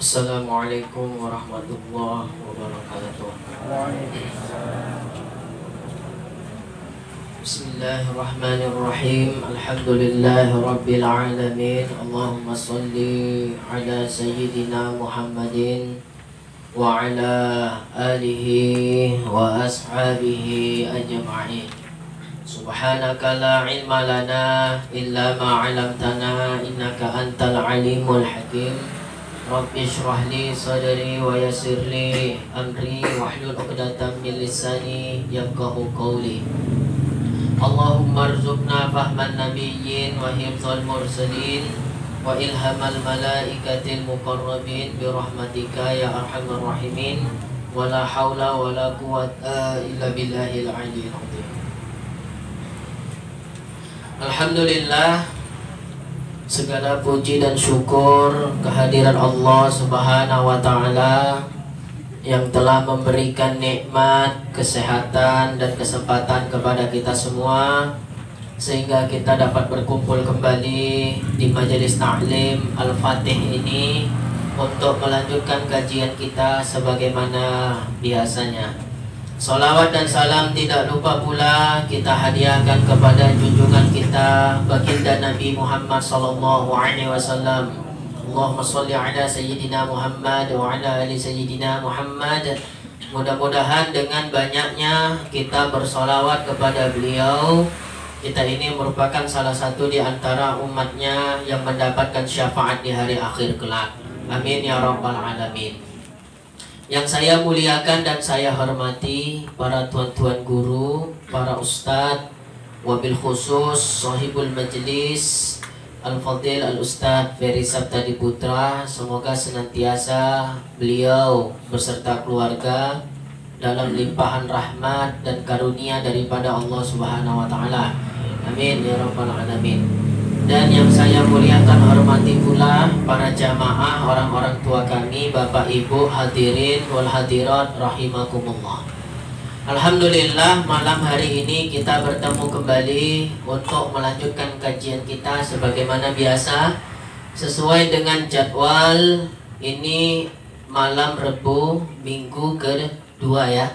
Assalamualaikum warahmatullahi wabarakatuh. Bismillahirrahmanirrahim. Alhamdulillahi rabbil alamin. Allahumma salli ala sayyidina Muhammadin wa ala alihi wa ashabihi ajma'in. Subhanaka la ilma lana illa ma 'allamtana innaka antal alimul hakim. Rabbi shrah li sadri wa yassir li amri wahlul 'uqdatam min lisani yafqahu qawli. Allahumma arzuqna fahman nabiyyin wa hifdzal mursalin wa ilhamal malaikatil muqarrabin bi rahmatika ya arhamar rahimin wa la haula wa la quwwata illa billahil aliyyil azim. Alhamdulillah, segala puji dan syukur kehadiran Allah Subhanahu wa Ta'ala yang telah memberikan nikmat, kesehatan, dan kesempatan kepada kita semua sehingga kita dapat berkumpul kembali di majelis ta'lim Al-Fatih ini untuk melanjutkan kajian kita sebagaimana biasanya. Salawat dan salam tidak lupa pula kita hadiahkan kepada junjungan kita baginda Nabi Muhammad sallallahu alaihi wasallam. Allahumma shalli ala sayyidina Muhammad wa ala ali sayyidina Muhammad. Mudah-mudahan dengan banyaknya kita bersolawat kepada beliau, kita ini merupakan salah satu di antara umatnya yang mendapatkan syafaat di hari akhir kelak. Amin ya rabbal alamin. Yang saya muliakan dan saya hormati para tuan-tuan guru, para ustadz, wabil khusus sahibul majlis Al-Fadil Al-Ustadz Ferry Sabtadi Putra. Semoga senantiasa beliau beserta keluarga dalam limpahan rahmat dan karunia daripada Allah Subhanahu wa Ta'ala. Amin ya rabbal alamin. Dan yang saya muliakan hormati pula para jamaah, orang-orang tua kami, bapak ibu hadirin wal hadirat rahimakumullah. Alhamdulillah, malam hari ini kita bertemu kembali untuk melanjutkan kajian kita sebagaimana biasa sesuai dengan jadwal. Ini malam Rebu minggu kedua ya.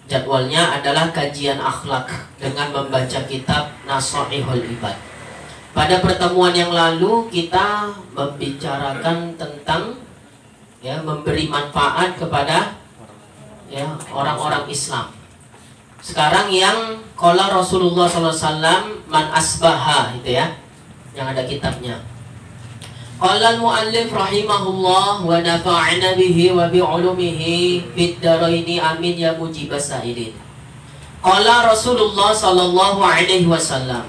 Jadwalnya adalah kajian akhlak dengan membaca kitab Nasaihul Ibad. Pada pertemuan yang lalu kita membicarakan tentang memberi manfaat kepada orang-orang Islam. Sekarang yang qala Rasulullah SAW man asbaha itu ya, yang ada kitabnya. Qala al-muallif rahimahullah wa nafa'ana bihi wa bi'ulumihi fid daraini amin ya mujibas sa'ilin. Qala Rasulullah sallallahu alaihi wasallam,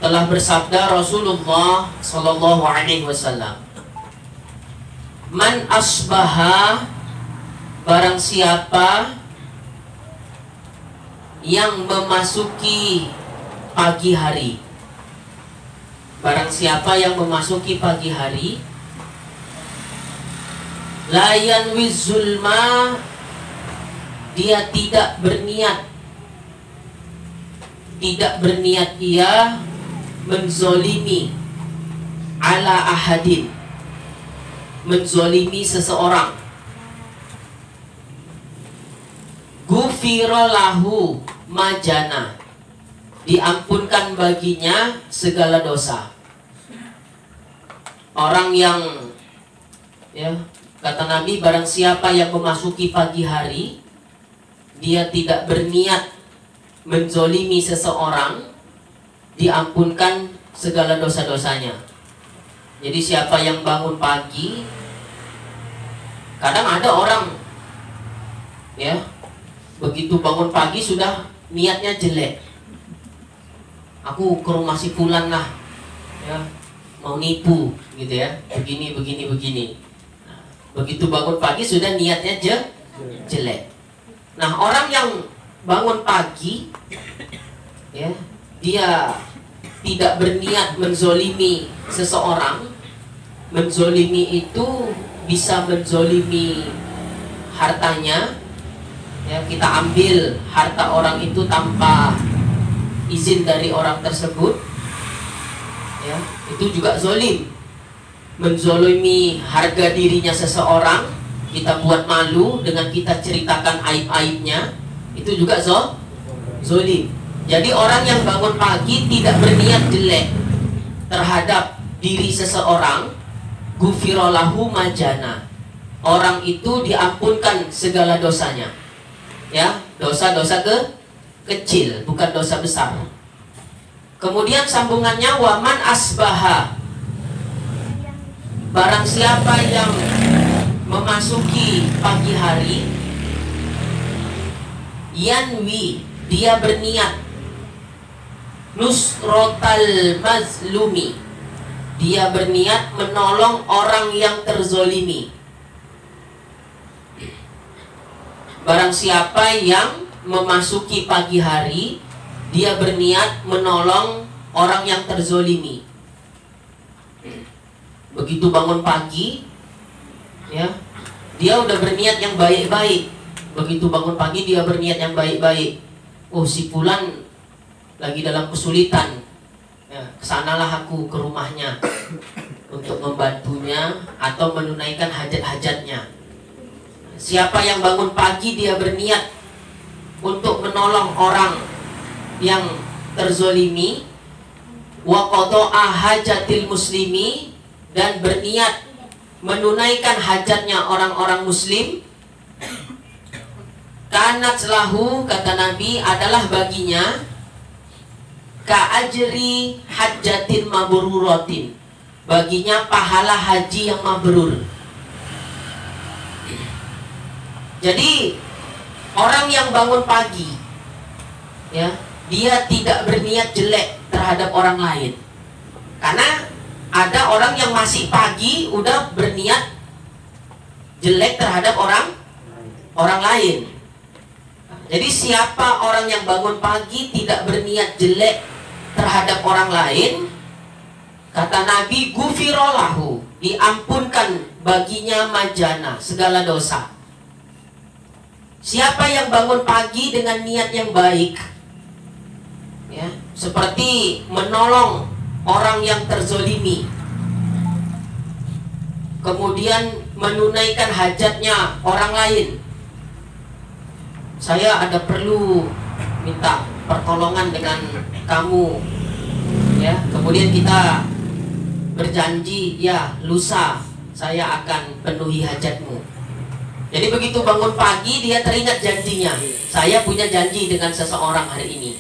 telah bersabda Rasulullah sallallahu alaihi wasallam, man asbaha, barang siapa yang memasuki pagi hari, barang siapa yang memasuki pagi hari, la yanwi zulma, dia tidak berniat ia menzolimi ala ahadin, menzolimi seseorang, gufira lahu majana, diampunkan baginya segala dosa. Orang yang kata Nabi, barang siapa yang memasuki pagi hari dia tidak berniat menzolimi seseorang, diampunkan segala dosa-dosanya. Jadi siapa yang bangun pagi, kadang ada orang begitu bangun pagi sudah niatnya jelek. Aku ke rumah si fulan lah, mau nipu gitu ya, begini. Nah, begitu bangun pagi sudah niatnya jelek. Nah, orang yang bangun pagi dia tidak berniat menzolimi seseorang. Menzolimi itu bisa menzolimi hartanya, kita ambil harta orang itu tanpa izin dari orang tersebut, itu juga zolim. menzolimi harga dirinya seseorang, kita buat malu dengan kita ceritakan aib-aibnya, itu juga zolim. Jadi orang yang bangun pagi tidak berniat jelek terhadap diri seseorang, gufirolahu majana, orang itu diampunkan segala dosanya. Ya, dosa-dosa kecil, bukan dosa besar. Kemudian sambungannya, waman asbaha, barang siapa yang memasuki pagi hari, yanwi, dia berniat, nusrotal mazlumi, dia berniat menolong orang yang terzolimi. Barang siapa yang memasuki pagi hari, dia berniat menolong orang yang terzolimi. Begitu bangun pagi, ya, dia udah berniat yang baik-baik. Begitu bangun pagi dia berniat yang baik-baik. Oh, si fulan lagi dalam kesulitan, ya, kesanalah aku ke rumahnya untuk membantunya atau menunaikan hajat-hajatnya. Siapa yang bangun pagi dia berniat untuk menolong orang yang terzolimi, wa qada'a hajatil muslimi, dan berniat menunaikan hajatnya orang-orang muslim, kanat lahu, kata Nabi, adalah baginya ka'ajri hajjatin mabruratin, baginya pahala haji yang mabrur. Jadi orang yang bangun pagi, ya, dia tidak berniat jelek terhadap orang lain. Karena ada orang yang masih pagi udah berniat jelek terhadap orang lain. Jadi siapa orang yang bangun pagi tidak berniat jelek terhadap orang lain, kata Nabi, gufirolahu, diampunkan baginya majana, segala dosa. Siapa yang bangun pagi dengan niat yang baik, ya, seperti menolong orang yang terzolimi, kemudian menunaikan hajatnya orang lain. Saya ada perlu minta pertolongan dengan kamu, ya, kemudian kita berjanji, ya, lusa saya akan penuhi hajatmu. Jadi begitu bangun pagi dia teringat janjinya, saya punya janji dengan seseorang hari ini,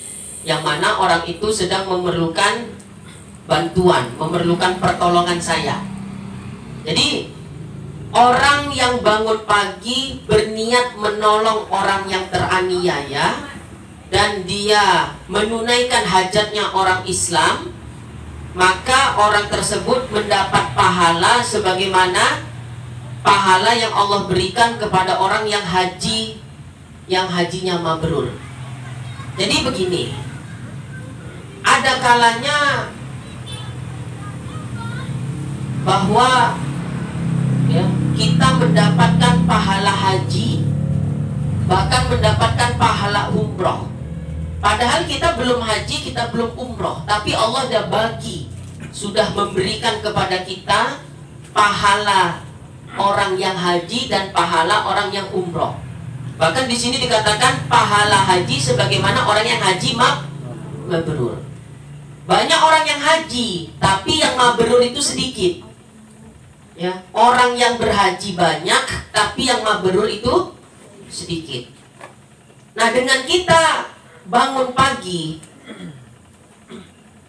yang mana orang itu sedang memerlukan bantuan, memerlukan pertolongan saya. Jadi orang yang bangun pagi berniat menolong orang yang teraniaya dan dia menunaikan hajatnya orang Islam, maka orang tersebut mendapat pahala sebagaimana pahala yang Allah berikan kepada orang yang haji, yang hajinya mabrur. Jadi begini, ada kalanya bahwa, ya, kita mendapatkan pahala haji, bahkan mendapatkan pahala umroh. Padahal kita belum haji, kita belum umroh, tapi Allah sudah bagi, sudah memberikan kepada kita pahala orang yang haji dan pahala orang yang umroh. Bahkan di sini dikatakan pahala haji sebagaimana orang yang haji mabrur. Banyak orang yang haji, tapi yang mabrur itu sedikit. Ya, orang yang berhaji banyak, tapi yang mabrur itu sedikit. Nah, dengan kita bangun pagi,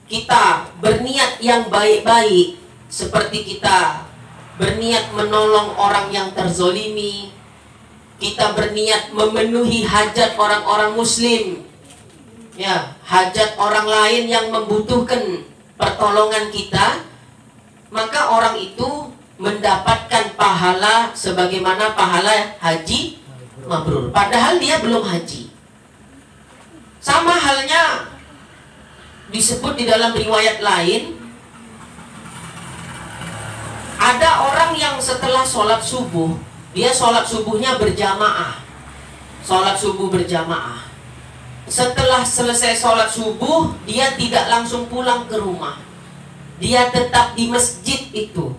kita berniat yang baik-baik, seperti kita berniat menolong orang yang terzolimi, kita berniat memenuhi hajat orang-orang muslim, ya, hajat orang lain yang membutuhkan pertolongan kita, maka orang itu mendapatkan pahala sebagaimana pahala haji mabrur, padahal dia belum haji. Sama halnya disebut di dalam riwayat lain, ada orang yang setelah sholat subuh, dia sholat subuhnya berjamaah, sholat subuh berjamaah. Setelah selesai sholat subuh, dia tidak langsung pulang ke rumah, dia tetap di masjid itu.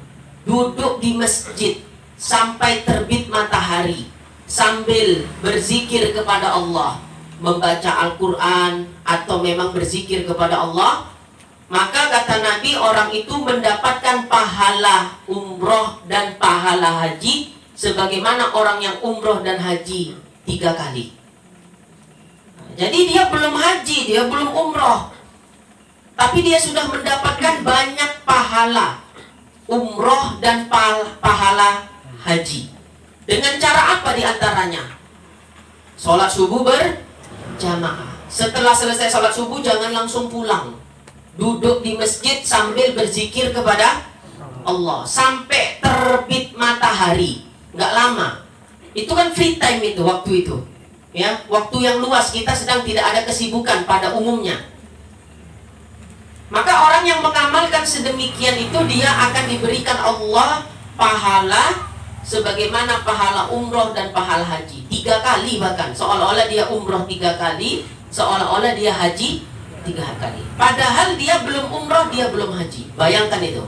duduk di masjid sampai terbit matahari sambil berzikir kepada Allah, membaca Al-Quran atau memang berzikir kepada Allah, maka kata Nabi orang itu mendapatkan pahala umroh dan pahala haji sebagaimana orang yang umroh dan haji 3 kali. Jadi dia belum haji, dia belum umroh, tapi dia sudah mendapatkan banyak pahala umroh dan pahala haji. Dengan cara apa diantaranya? Sholat subuh berjamaah. Setelah selesai sholat subuh jangan langsung pulang, duduk di masjid sambil berzikir kepada Allah sampai terbit matahari. Nggak lama. Itu kan free time itu, waktu itu. Ya, waktu yang luas, kita sedang tidak ada kesibukan pada umumnya. Maka orang yang mengamalkan sedemikian itu dia akan diberikan Allah pahala sebagaimana pahala umroh dan pahala haji 3 kali, bahkan seolah-olah dia umroh 3 kali, seolah-olah dia haji 3 kali. Padahal dia belum umroh, dia belum haji. Bayangkan itu.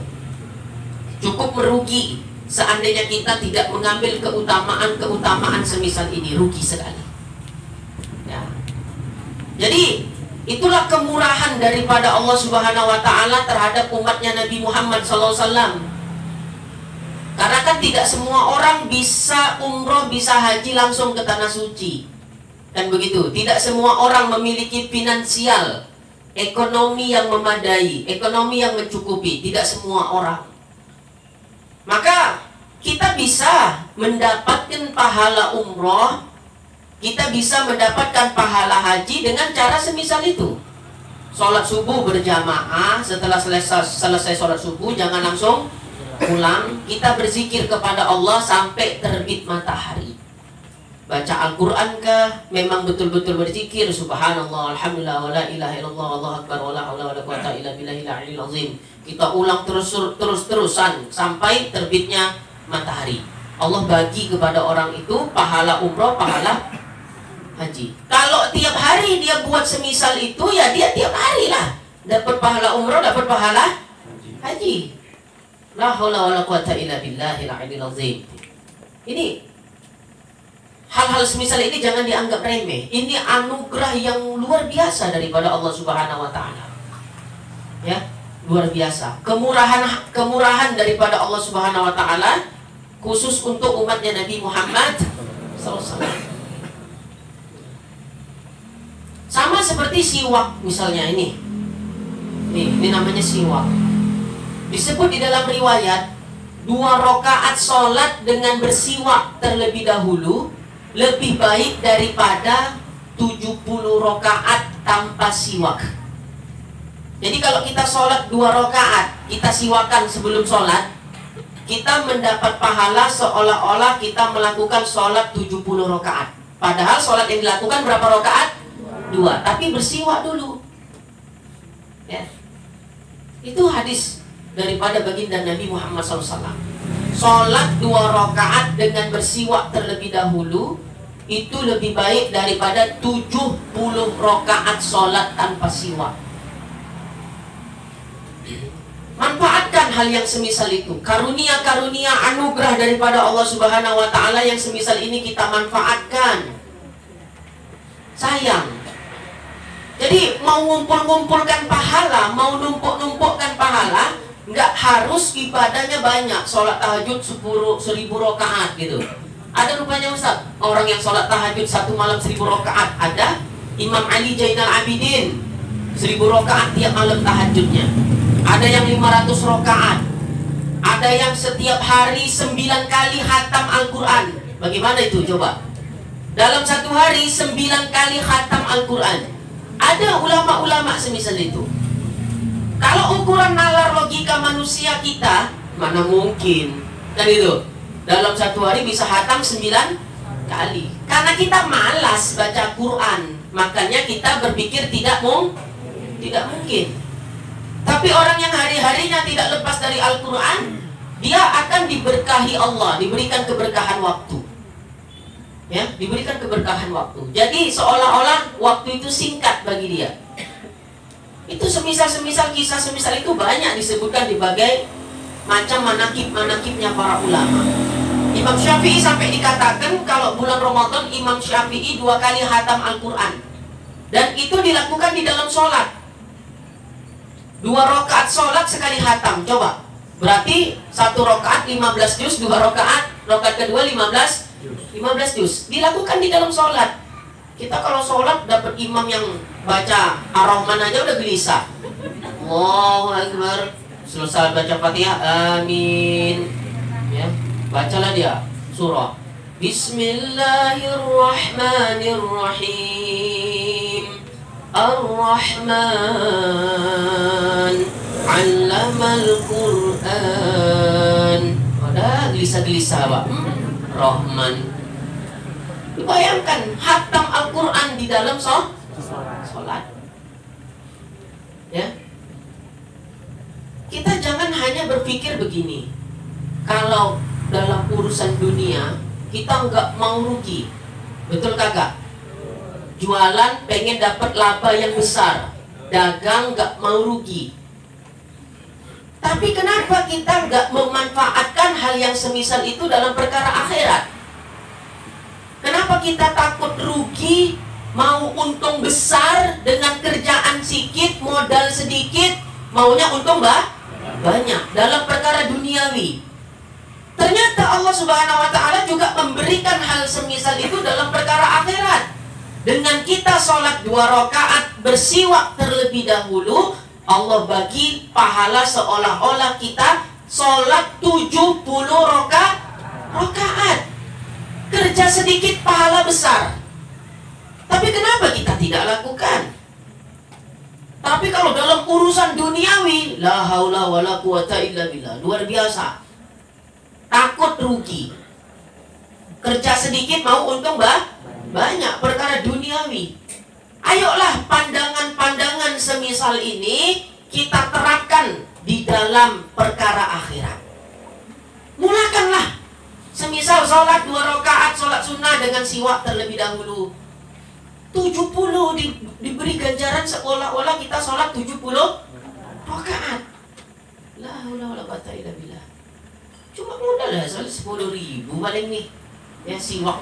Cukup merugi seandainya kita tidak mengambil keutamaan semisal ini. Rugi sekali. Ya. Jadi itulah kemurahan daripada Allah Subhanahu wa Ta'ala terhadap umatnya Nabi Muhammad SAW. Karena kan tidak semua orang bisa umroh, bisa haji langsung ke tanah suci. Kan begitu. Tidak semua orang memiliki finansial, ekonomi yang memadai, ekonomi yang mencukupi. Tidak semua orang. Maka kita bisa mendapatkan pahala umroh, kita bisa mendapatkan pahala haji dengan cara semisal itu. Sholat subuh berjamaah, setelah selesai sholat subuh jangan langsung pulang, kita berzikir kepada Allah sampai terbit matahari. Baca Al-Quran kah? Memang betul-betul berzikir subhanallah, alhamdulillah, wa la ilaha illallah, wallahu akbar, wa la hawla wa la quwwata illa billahil aliyyil azim. Kita ulang terus-terusan sampai terbitnya matahari. Allah bagi kepada orang itu pahala umroh, pahala haji. Kalau tiap hari dia buat semisal itu, ya dia tiap hari lah dapat pahala umroh, dapat pahala haji. La haula wala quwata illa billahil aliyyil azim. Ini hal-hal semisal ini jangan dianggap remeh. Ini anugerah yang luar biasa daripada Allah Subhanahu wa Ta'ala. Ya, luar biasa. Kemurahan daripada Allah Subhanahu wa Ta'ala khusus untuk umatnya Nabi Muhammad SAW. Sama seperti siwak misalnya ini. Ini namanya siwak. Disebut di dalam riwayat 2 rakaat sholat dengan bersiwak terlebih dahulu lebih baik daripada 70 rakaat tanpa siwak. Jadi kalau kita sholat 2 rakaat, kita siwakan sebelum sholat, kita mendapat pahala seolah-olah kita melakukan sholat 70 rakaat. Padahal sholat yang dilakukan berapa rakaat? 2, tapi bersiwak dulu. Ya. Itu hadis daripada baginda Nabi Muhammad SAW. Sholat 2 rakaat dengan bersiwak terlebih dahulu itu lebih baik daripada 70 rakaat sholat tanpa siwak. Manfaatkan hal yang semisal itu. Karunia-karunia anugerah daripada Allah Subhanahu wa Ta'ala yang semisal ini kita manfaatkan. Sayang. Jadi mau ngumpulkan pahala, mau numpukkan pahala, nggak harus ibadahnya banyak. Sholat tahajud 1000 rakaat gitu. Ada rupanya Ustaz, orang yang sholat tahajud 1 malam 1000 rakaat. Ada Imam Ali Zainal Abidin 1000 rakaat tiap malam tahajudnya. Ada yang 500 rakaat. Ada yang setiap hari 9 kali khatam Al-Quran. Bagaimana itu coba? Dalam 1 hari 9 kali khatam Al-Quran. Ada ulama-ulama semisal itu. Kalau ukuran nalar logika manusia kita, mana mungkin kan itu dalam 1 hari bisa khatam 9 kali. Karena kita malas baca Quran, makanya kita berpikir tidak mungkin. Tapi orang yang hari-harinya tidak lepas dari Al-Quran, dia akan diberkahi Allah, diberikan keberkahan waktu. Ya, diberikan keberkahan waktu. Jadi seolah-olah waktu itu singkat bagi dia. Itu semisal kisah semisal itu banyak disebutkan di macam manakib-manakibnya para ulama. Imam Syafi'i sampai dikatakan kalau bulan Ramadan Imam Syafi'i 2 kali khatam Al-Quran. Dan itu dilakukan di dalam sholat. 2 rakaat sholat sekali khatam. Coba. Berarti 1 rakaat 15 juz, 2 rakaat kedua 15 juz. Dilakukan di dalam sholat. Kita kalau sholat dapat imam yang baca Ar-Rahman aja udah gelisah. Allahu Akbar. Selesai baca Fatihah, amin. Ya. Bacalah dia surah Bismillahirrahmanirrahim. Ar-Rahman 'allamal Qur'an. Ada gelisah-gelisah, Pak. Rahman. Bayangkan khatam Al-Quran di dalam sholat. Ya. Kita jangan hanya berpikir begini. Kalau dalam urusan dunia kita nggak mau rugi, betul kagak? Jualan pengen dapat laba yang besar, dagang nggak mau rugi. Tapi kenapa kita nggak memanfaatkan hal yang semisal itu dalam perkara akhirat? Kenapa kita takut rugi, mau untung besar dengan kerjaan sedikit, modal sedikit, maunya untung banyak dalam perkara duniawi? Ternyata Allah Subhanahu wa ta'ala juga memberikan hal semisal itu dalam perkara akhirat. Dengan kita sholat 2 rakaat bersiwak terlebih dahulu, Allah bagi pahala seolah-olah kita sholat 70 rakaat. Kerja sedikit pahala besar. Tapi kenapa kita tidak lakukan? Tapi kalau dalam urusan duniawi, la haula wala quwata illa billah, luar biasa. Takut rugi. Kerja sedikit mau untung banyak, perkara duniawi. Ayolah pandangan-pandangan semisal ini kita terapkan di dalam perkara akhirat. Mulakanlah. Semisal sholat 2 rakaat sholat sunnah dengan siwak terlebih dahulu. 70 diberi ganjaran seolah-olah kita sholat 70 rakaat. La haula wala quwata illa billah. Cuma modal lah, soalnya 10.000 paling nih. Ya, siwak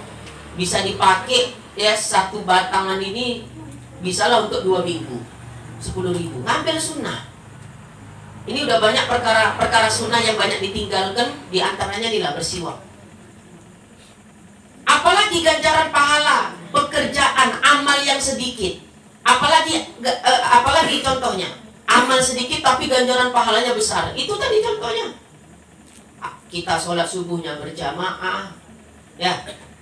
bisa dipakai ya, 1 batangan ini bisalah untuk 2 minggu. 10.000. Ngambil sunnah. Ini udah banyak perkara sunnah yang banyak ditinggalkan, di antaranya inilah bersiwak. Apalagi ganjaran pahala, pekerjaan, amal yang sedikit. Apalagi contohnya, amal sedikit tapi ganjaran pahalanya besar. Itu tadi contohnya. Kita sholat subuhnya berjamaah, ya.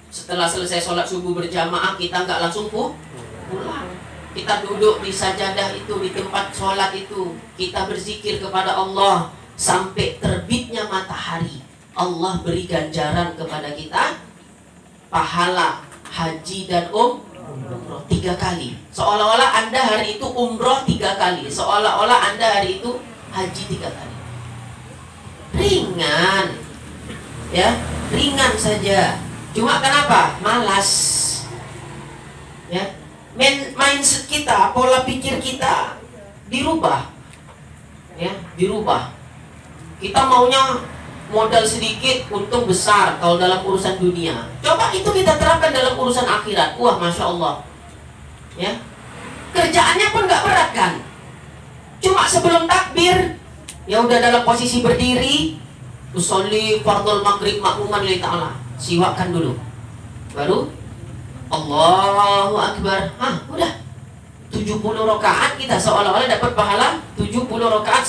Setelah selesai sholat subuh berjamaah, kita nggak langsung pulang. Kita duduk di sajadah itu, di tempat sholat itu, kita berzikir kepada Allah sampai terbitnya matahari. Allah beri ganjaran kepada kita pahala haji dan umroh 3 kali. Seolah-olah Anda hari itu umroh 3 kali, seolah-olah Anda hari itu haji 3 kali. Ringan, ya, ringan saja. Cuma kenapa? Malas, ya. Mindset kita, pola pikir kita dirubah, ya, dirubah. Kita maunya modal sedikit, untung besar kalau dalam urusan dunia. Coba itu kita terapkan dalam urusan akhirat. Wah, masya Allah, ya. Kerjaannya pun nggak berat kan? Cuma sebelum takbir, ya udah dalam posisi berdiri, usolli fardhul maghrib makmuman lillahi ta'ala. Siwakkan dulu. Baru Allahu Akbar. Udah 70 rakaat kita seolah-olah dapat pahala 70 rakaat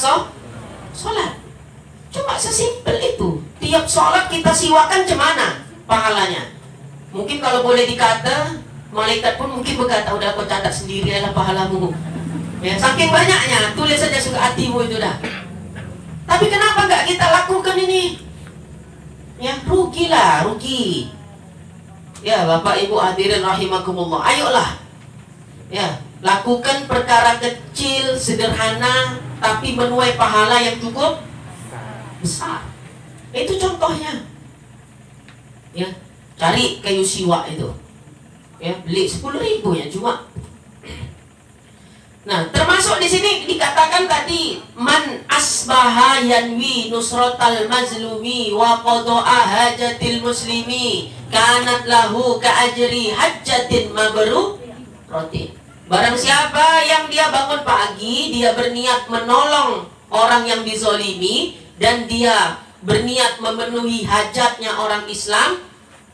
sholat. Cuma sesimpel itu. Tiap sholat kita siwakan cemana pahalanya. Mungkin kalau boleh dikata, malaikat pun mungkin berkata, udah kau catat sendiri lah pahalamu. Ya, saking banyaknya, tulis saja suka hatimu itu dah. Tapi kenapa nggak kita lakukan ini? Ya, rugilah, rugi. Ya, Bapak Ibu hadirin rahimakumullah, ayolah. Ya, lakukan perkara kecil, sederhana, tapi menuai pahala yang cukup besar. Itu contohnya. Ya, cari kayu siwak itu. Ya, beli 10.000 ya, cuma Nah, termasuk di sini dikatakan tadi man asbaha yanwi nusratal mazlumi wa qada'a hajatil muslimi kanat lahu ka ajri hajjatin mabruratin. Barang siapa yang dia bangun pagi, dia berniat menolong orang yang dizolimi dan dia berniat memenuhi hajatnya orang Islam,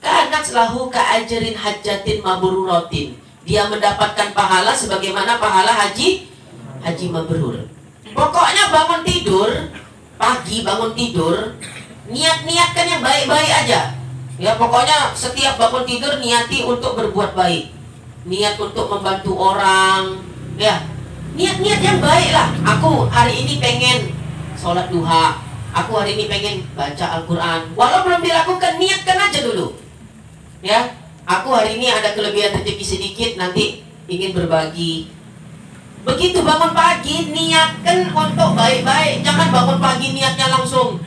kanat lahu ka ajrin hajjatin mabruratin. Dia mendapatkan pahala sebagaimana pahala haji mabrur. Pokoknya bangun tidur pagi, bangun tidur, niatkan yang baik-baik aja. Ya, pokoknya setiap bangun tidur niati untuk berbuat baik, niat untuk membantu orang. Ya, niat-niat yang baik lah. Aku hari ini pengen sholat duha, aku hari ini pengen baca Al-Quran. Walau belum dilakukan, niatkan aja dulu. Ya, aku hari ini ada kelebihan rezeki sedikit, nanti ingin berbagi. Begitu bangun pagi, niatkan untuk baik-baik. Jangan bangun pagi niatnya langsung,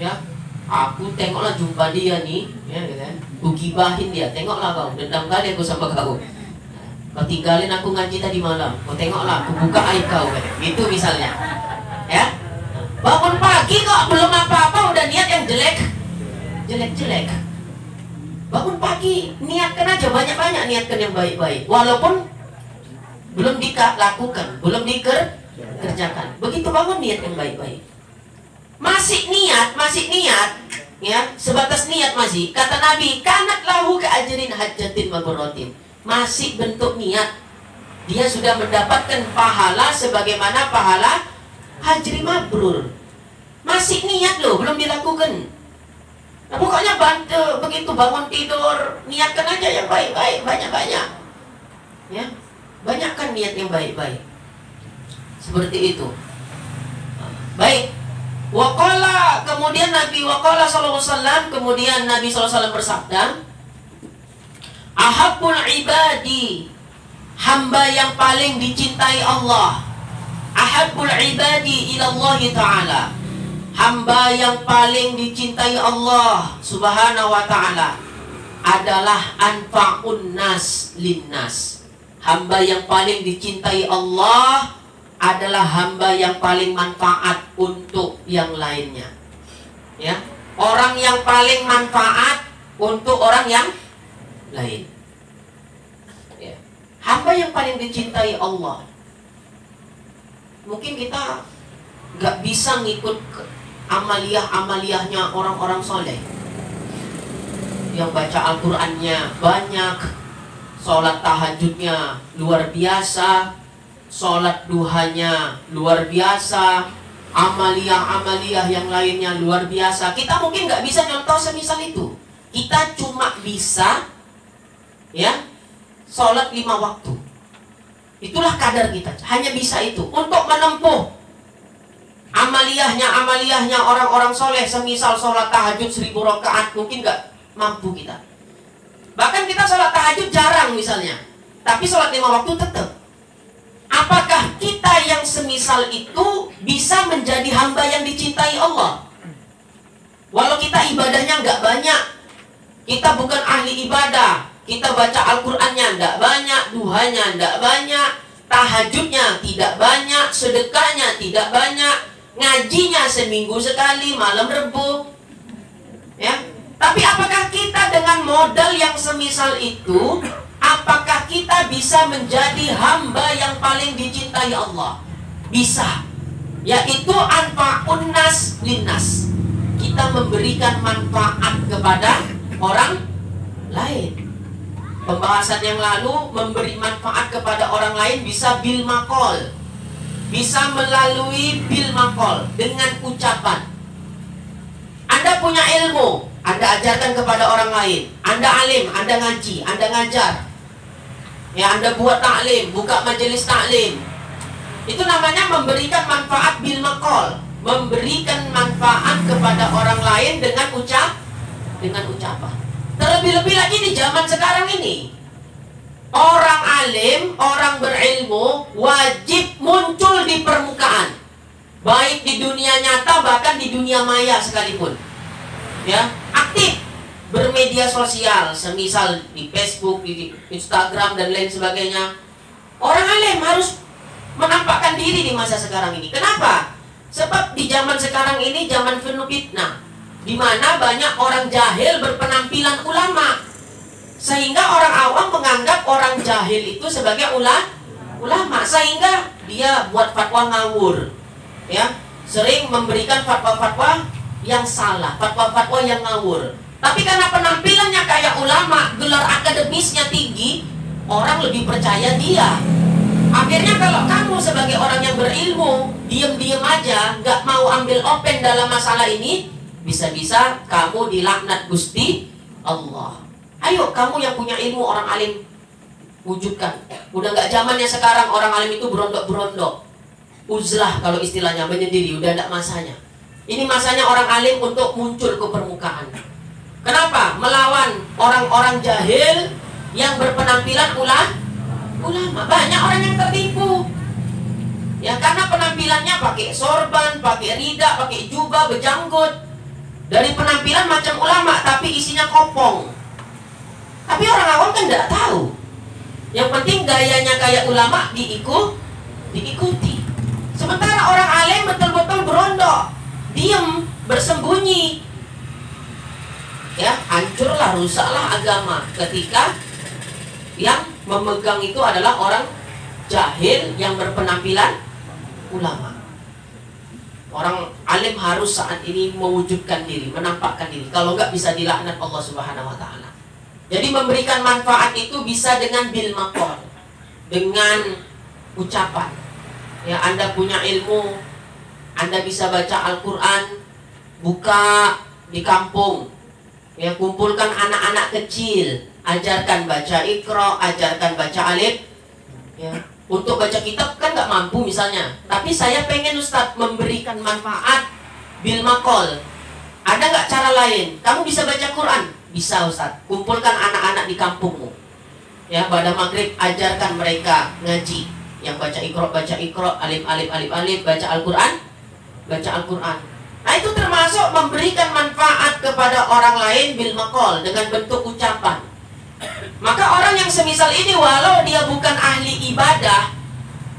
ya, aku tengoklah jumpa dia nih, ya, gitu kan. Ku gibahin dia, tengoklah kau, dendam kali aku sama kau. Kau tinggalin aku ngaji tadi malam, kau tengoklah, aku buka aib kau, kan. Itu misalnya, ya. Bangun pagi kok belum apa-apa udah niat yang jelek. Bangun pagi, niatkan aja banyak-banyak, niatkan yang baik-baik. Walaupun belum dilakukan, belum dikerjakan. Begitu bangun, niat yang baik-baik. Masih niat, ya, sebatas niat masih. Kata Nabi, kanat lahu ka ajrin hajjatin mabruratin. Masih bentuk niat, dia sudah mendapatkan pahala sebagaimana pahala haji mabrur. Masih niat loh, belum dilakukan. Nah, pokoknya begitu bangun tidur, niatkan aja yang baik-baik, banyak-banyak. Ya, banyakkan niat yang baik-baik. Seperti itu. Baik. Waqala, kemudian Nabi waqala sallallahu alaihi wasallam, kemudian Nabi sallallahu alaihi wasallam bersabda, ahabbul ibadi, hamba yang paling dicintai Allah. Ahabbul ibadi ila Allah Ta'ala, hamba yang paling dicintai Allah Subhanahu wa ta'ala adalah anfa'un nas linnas. Hamba yang paling dicintai Allah adalah hamba yang paling manfaat untuk yang lainnya. Ya, orang yang paling manfaat untuk orang yang lain. Ya. Hamba yang paling dicintai Allah. Mungkin kita gak bisa ngikut amaliyahnya orang-orang soleh yang baca Al-Qurannya banyak, sholat tahajudnya luar biasa, sholat duhanya luar biasa, amaliyah yang lainnya luar biasa. Kita mungkin gak bisa nyontoh semisal itu. Kita cuma bisa, ya, sholat 5 waktu. Itulah kadar kita, hanya bisa itu. Untuk menempuh amaliyahnya orang-orang soleh, semisal sholat tahajud 1000 rakaat, mungkin gak mampu kita. Bahkan kita sholat tahajud jarang misalnya, tapi sholat 5 waktu tetap. Apakah kita yang semisal itu bisa menjadi hamba yang dicintai Allah? Walau kita ibadahnya gak banyak, kita bukan ahli ibadah, kita baca Al-Qur'annya tidak banyak, duhanya tidak banyak, tahajudnya tidak banyak, sedekahnya tidak banyak, ngajinya seminggu sekali, malam Rebu. Ya, tapi apakah kita dengan modal yang semisal itu, apakah kita bisa menjadi hamba yang paling dicintai Allah? Bisa. Yaitu anfa'un nas linnas. Kita memberikan manfaat kepada orang lain. Pembahasan yang lalu, memberi manfaat kepada orang lain bisa bil maqal, bisa melalui bil maqal, dengan ucapan. Anda punya ilmu, Anda ajarkan kepada orang lain. Anda alim, Anda ngaji, Anda ngajar, ya, Anda buat taklim, buka majelis taklim. Itu namanya memberikan manfaat bil maqal, memberikan manfaat kepada orang lain dengan ucapan. Terlebih-lebih lagi di zaman sekarang ini, orang alim, orang berilmu wajib muncul di permukaan, baik di dunia nyata bahkan di dunia maya sekalipun. Ya, aktif bermedia sosial, semisal di Facebook, di Instagram dan lain sebagainya. Orang alim harus menampakkan diri di masa sekarang ini. Kenapa? Sebab di zaman sekarang ini zaman penuh fitnah, di mana banyak orang jahil berpenampilan ulama, sehingga orang awam menganggap orang jahil itu sebagai ulama, sehingga dia buat fatwa ngawur, ya, sering memberikan fatwa-fatwa yang salah, fatwa-fatwa yang ngawur. Tapi karena penampilannya kayak ulama, gelar akademisnya tinggi, orang lebih percaya dia. Akhirnya kalau kamu sebagai orang yang berilmu, diem-diem aja, nggak mau ambil open dalam masalah ini, bisa-bisa kamu dilaknat Gusti Allah. Ayo kamu yang punya ilmu, orang alim, wujudkan. Udah nggak zamannya sekarang orang alim itu berondok-berondok, uzlah kalau istilahnya, menyendiri. Udah nggak masanya. Ini masanya orang alim untuk muncul ke permukaan. Kenapa? Melawan orang-orang jahil yang berpenampilan ulama. Banyak orang yang tertipu, ya, karena penampilannya pakai sorban, pakai rida, pakai jubah, berjanggut. Dari penampilan macam ulama, tapi isinya kopong. Tapi orang awam kan tidak tahu. Yang penting gayanya kayak ulama diikuti. Sementara orang alim betul-betul berondok, diem, bersembunyi. Ya, hancurlah, rusaklah agama ketika yang memegang itu adalah orang jahil yang berpenampilan ulama. Orang alim harus saat ini mewujudkan diri, menampakkan diri. Kalau enggak bisa dilaknat Allah Subhanahu wa taala. Jadi memberikan manfaat itu bisa dengan bil maqal, dengan ucapan. Ya, Anda punya ilmu, Anda bisa baca Al-Qur'an, buka di kampung. Ya, kumpulkan anak-anak kecil, ajarkan baca Iqra, ajarkan baca alif. Ya, untuk baca kitab kan nggak mampu misalnya, tapi saya pengen Ustadz memberikan manfaat bil maqal. Ada nggak cara lain? Kamu bisa baca Quran? Bisa Ustadz. Kumpulkan anak-anak di kampungmu. Ya, pada maghrib ajarkan mereka ngaji. Yang baca Iqra, alif alif alif alif, baca Al-Quran, baca Al-Quran. Nah, itu termasuk memberikan manfaat kepada orang lain bil maqal, dengan bentuk ucapan. Maka orang yang semisal ini, walau dia bukan ahli ibadah,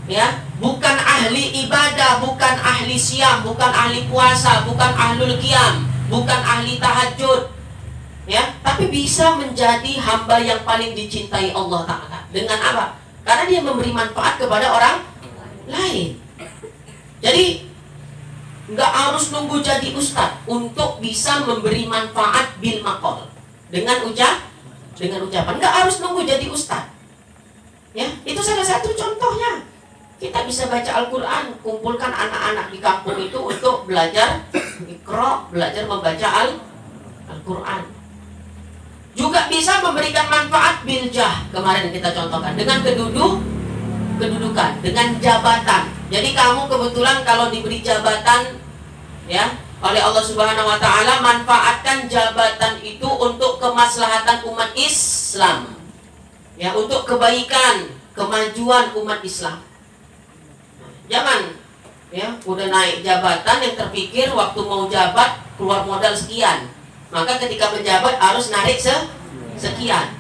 ya, bukan ahli ibadah, bukan ahli siam, bukan ahli puasa, bukan ahlul qiyam, bukan ahli tahajud, ya, tapi bisa menjadi hamba yang paling dicintai Allah Ta'ala. Dengan apa? Karena dia memberi manfaat kepada orang lain. Jadi nggak harus nunggu jadi ustadz untuk bisa memberi manfaat bil maqal, dengan ucapan. Nggak harus nunggu jadi ustadz. Ya, itu salah satu contohnya. Kita bisa baca Al-Quran, kumpulkan anak-anak di kampung itu untuk belajar Iqra, belajar membaca Al-Quran. Juga bisa memberikan manfaat biljah, kemarin kita contohkan, dengan kedudukan, dengan jabatan. Jadi kamu kebetulan kalau diberi jabatan, ya, oleh Allah Subhanahu wa taala, manfaatkan jabatan itu untuk kemaslahatan umat Islam. Ya, untuk kebaikan, kemajuan umat Islam. Jangan, ya, udah naik jabatan yang terpikir waktu mau jabat keluar modal sekian. Maka ketika menjabat harus narik sekian.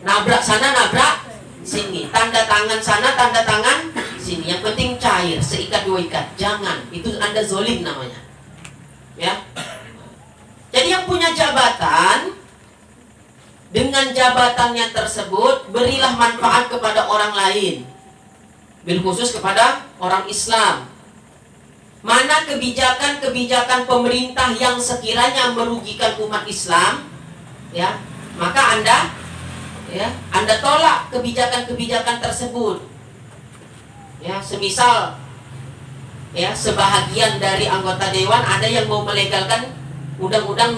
Nabrak sana, nabrak sini, tanda tangan sana, tanda tangan sini. Yang penting cair, seikat dua ikat. Jangan, itu Anda zolim namanya. Ya. Jadi yang punya jabatan, dengan jabatannya tersebut berilah manfaat kepada orang lain, bil khusus kepada orang Islam. Mana kebijakan-kebijakan pemerintah yang sekiranya merugikan umat Islam, ya, maka Anda tolak kebijakan-kebijakan tersebut. Ya, semisal, ya, sebahagian dari anggota dewan ada yang mau melegalkan undang-undang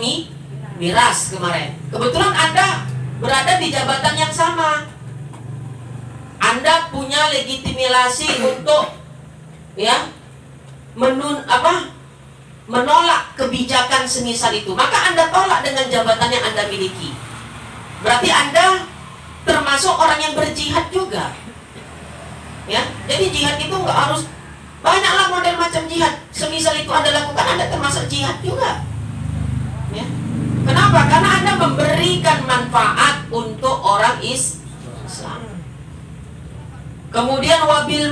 miras kemarin. Kebetulan Anda berada di jabatan yang sama. Anda punya legitimasi untuk, ya, menolak kebijakan semisal itu. Maka Anda tolak dengan jabatan yang Anda miliki. Berarti Anda termasuk orang yang berjihad juga. Ya, jadi jihad itu nggak harus, banyaklah model macam jihad. Semisal itu Anda lakukan, Anda termasuk jihad juga. Ya. Kenapa? Karena Anda memberikan manfaat untuk orang Islam. Kemudian wabil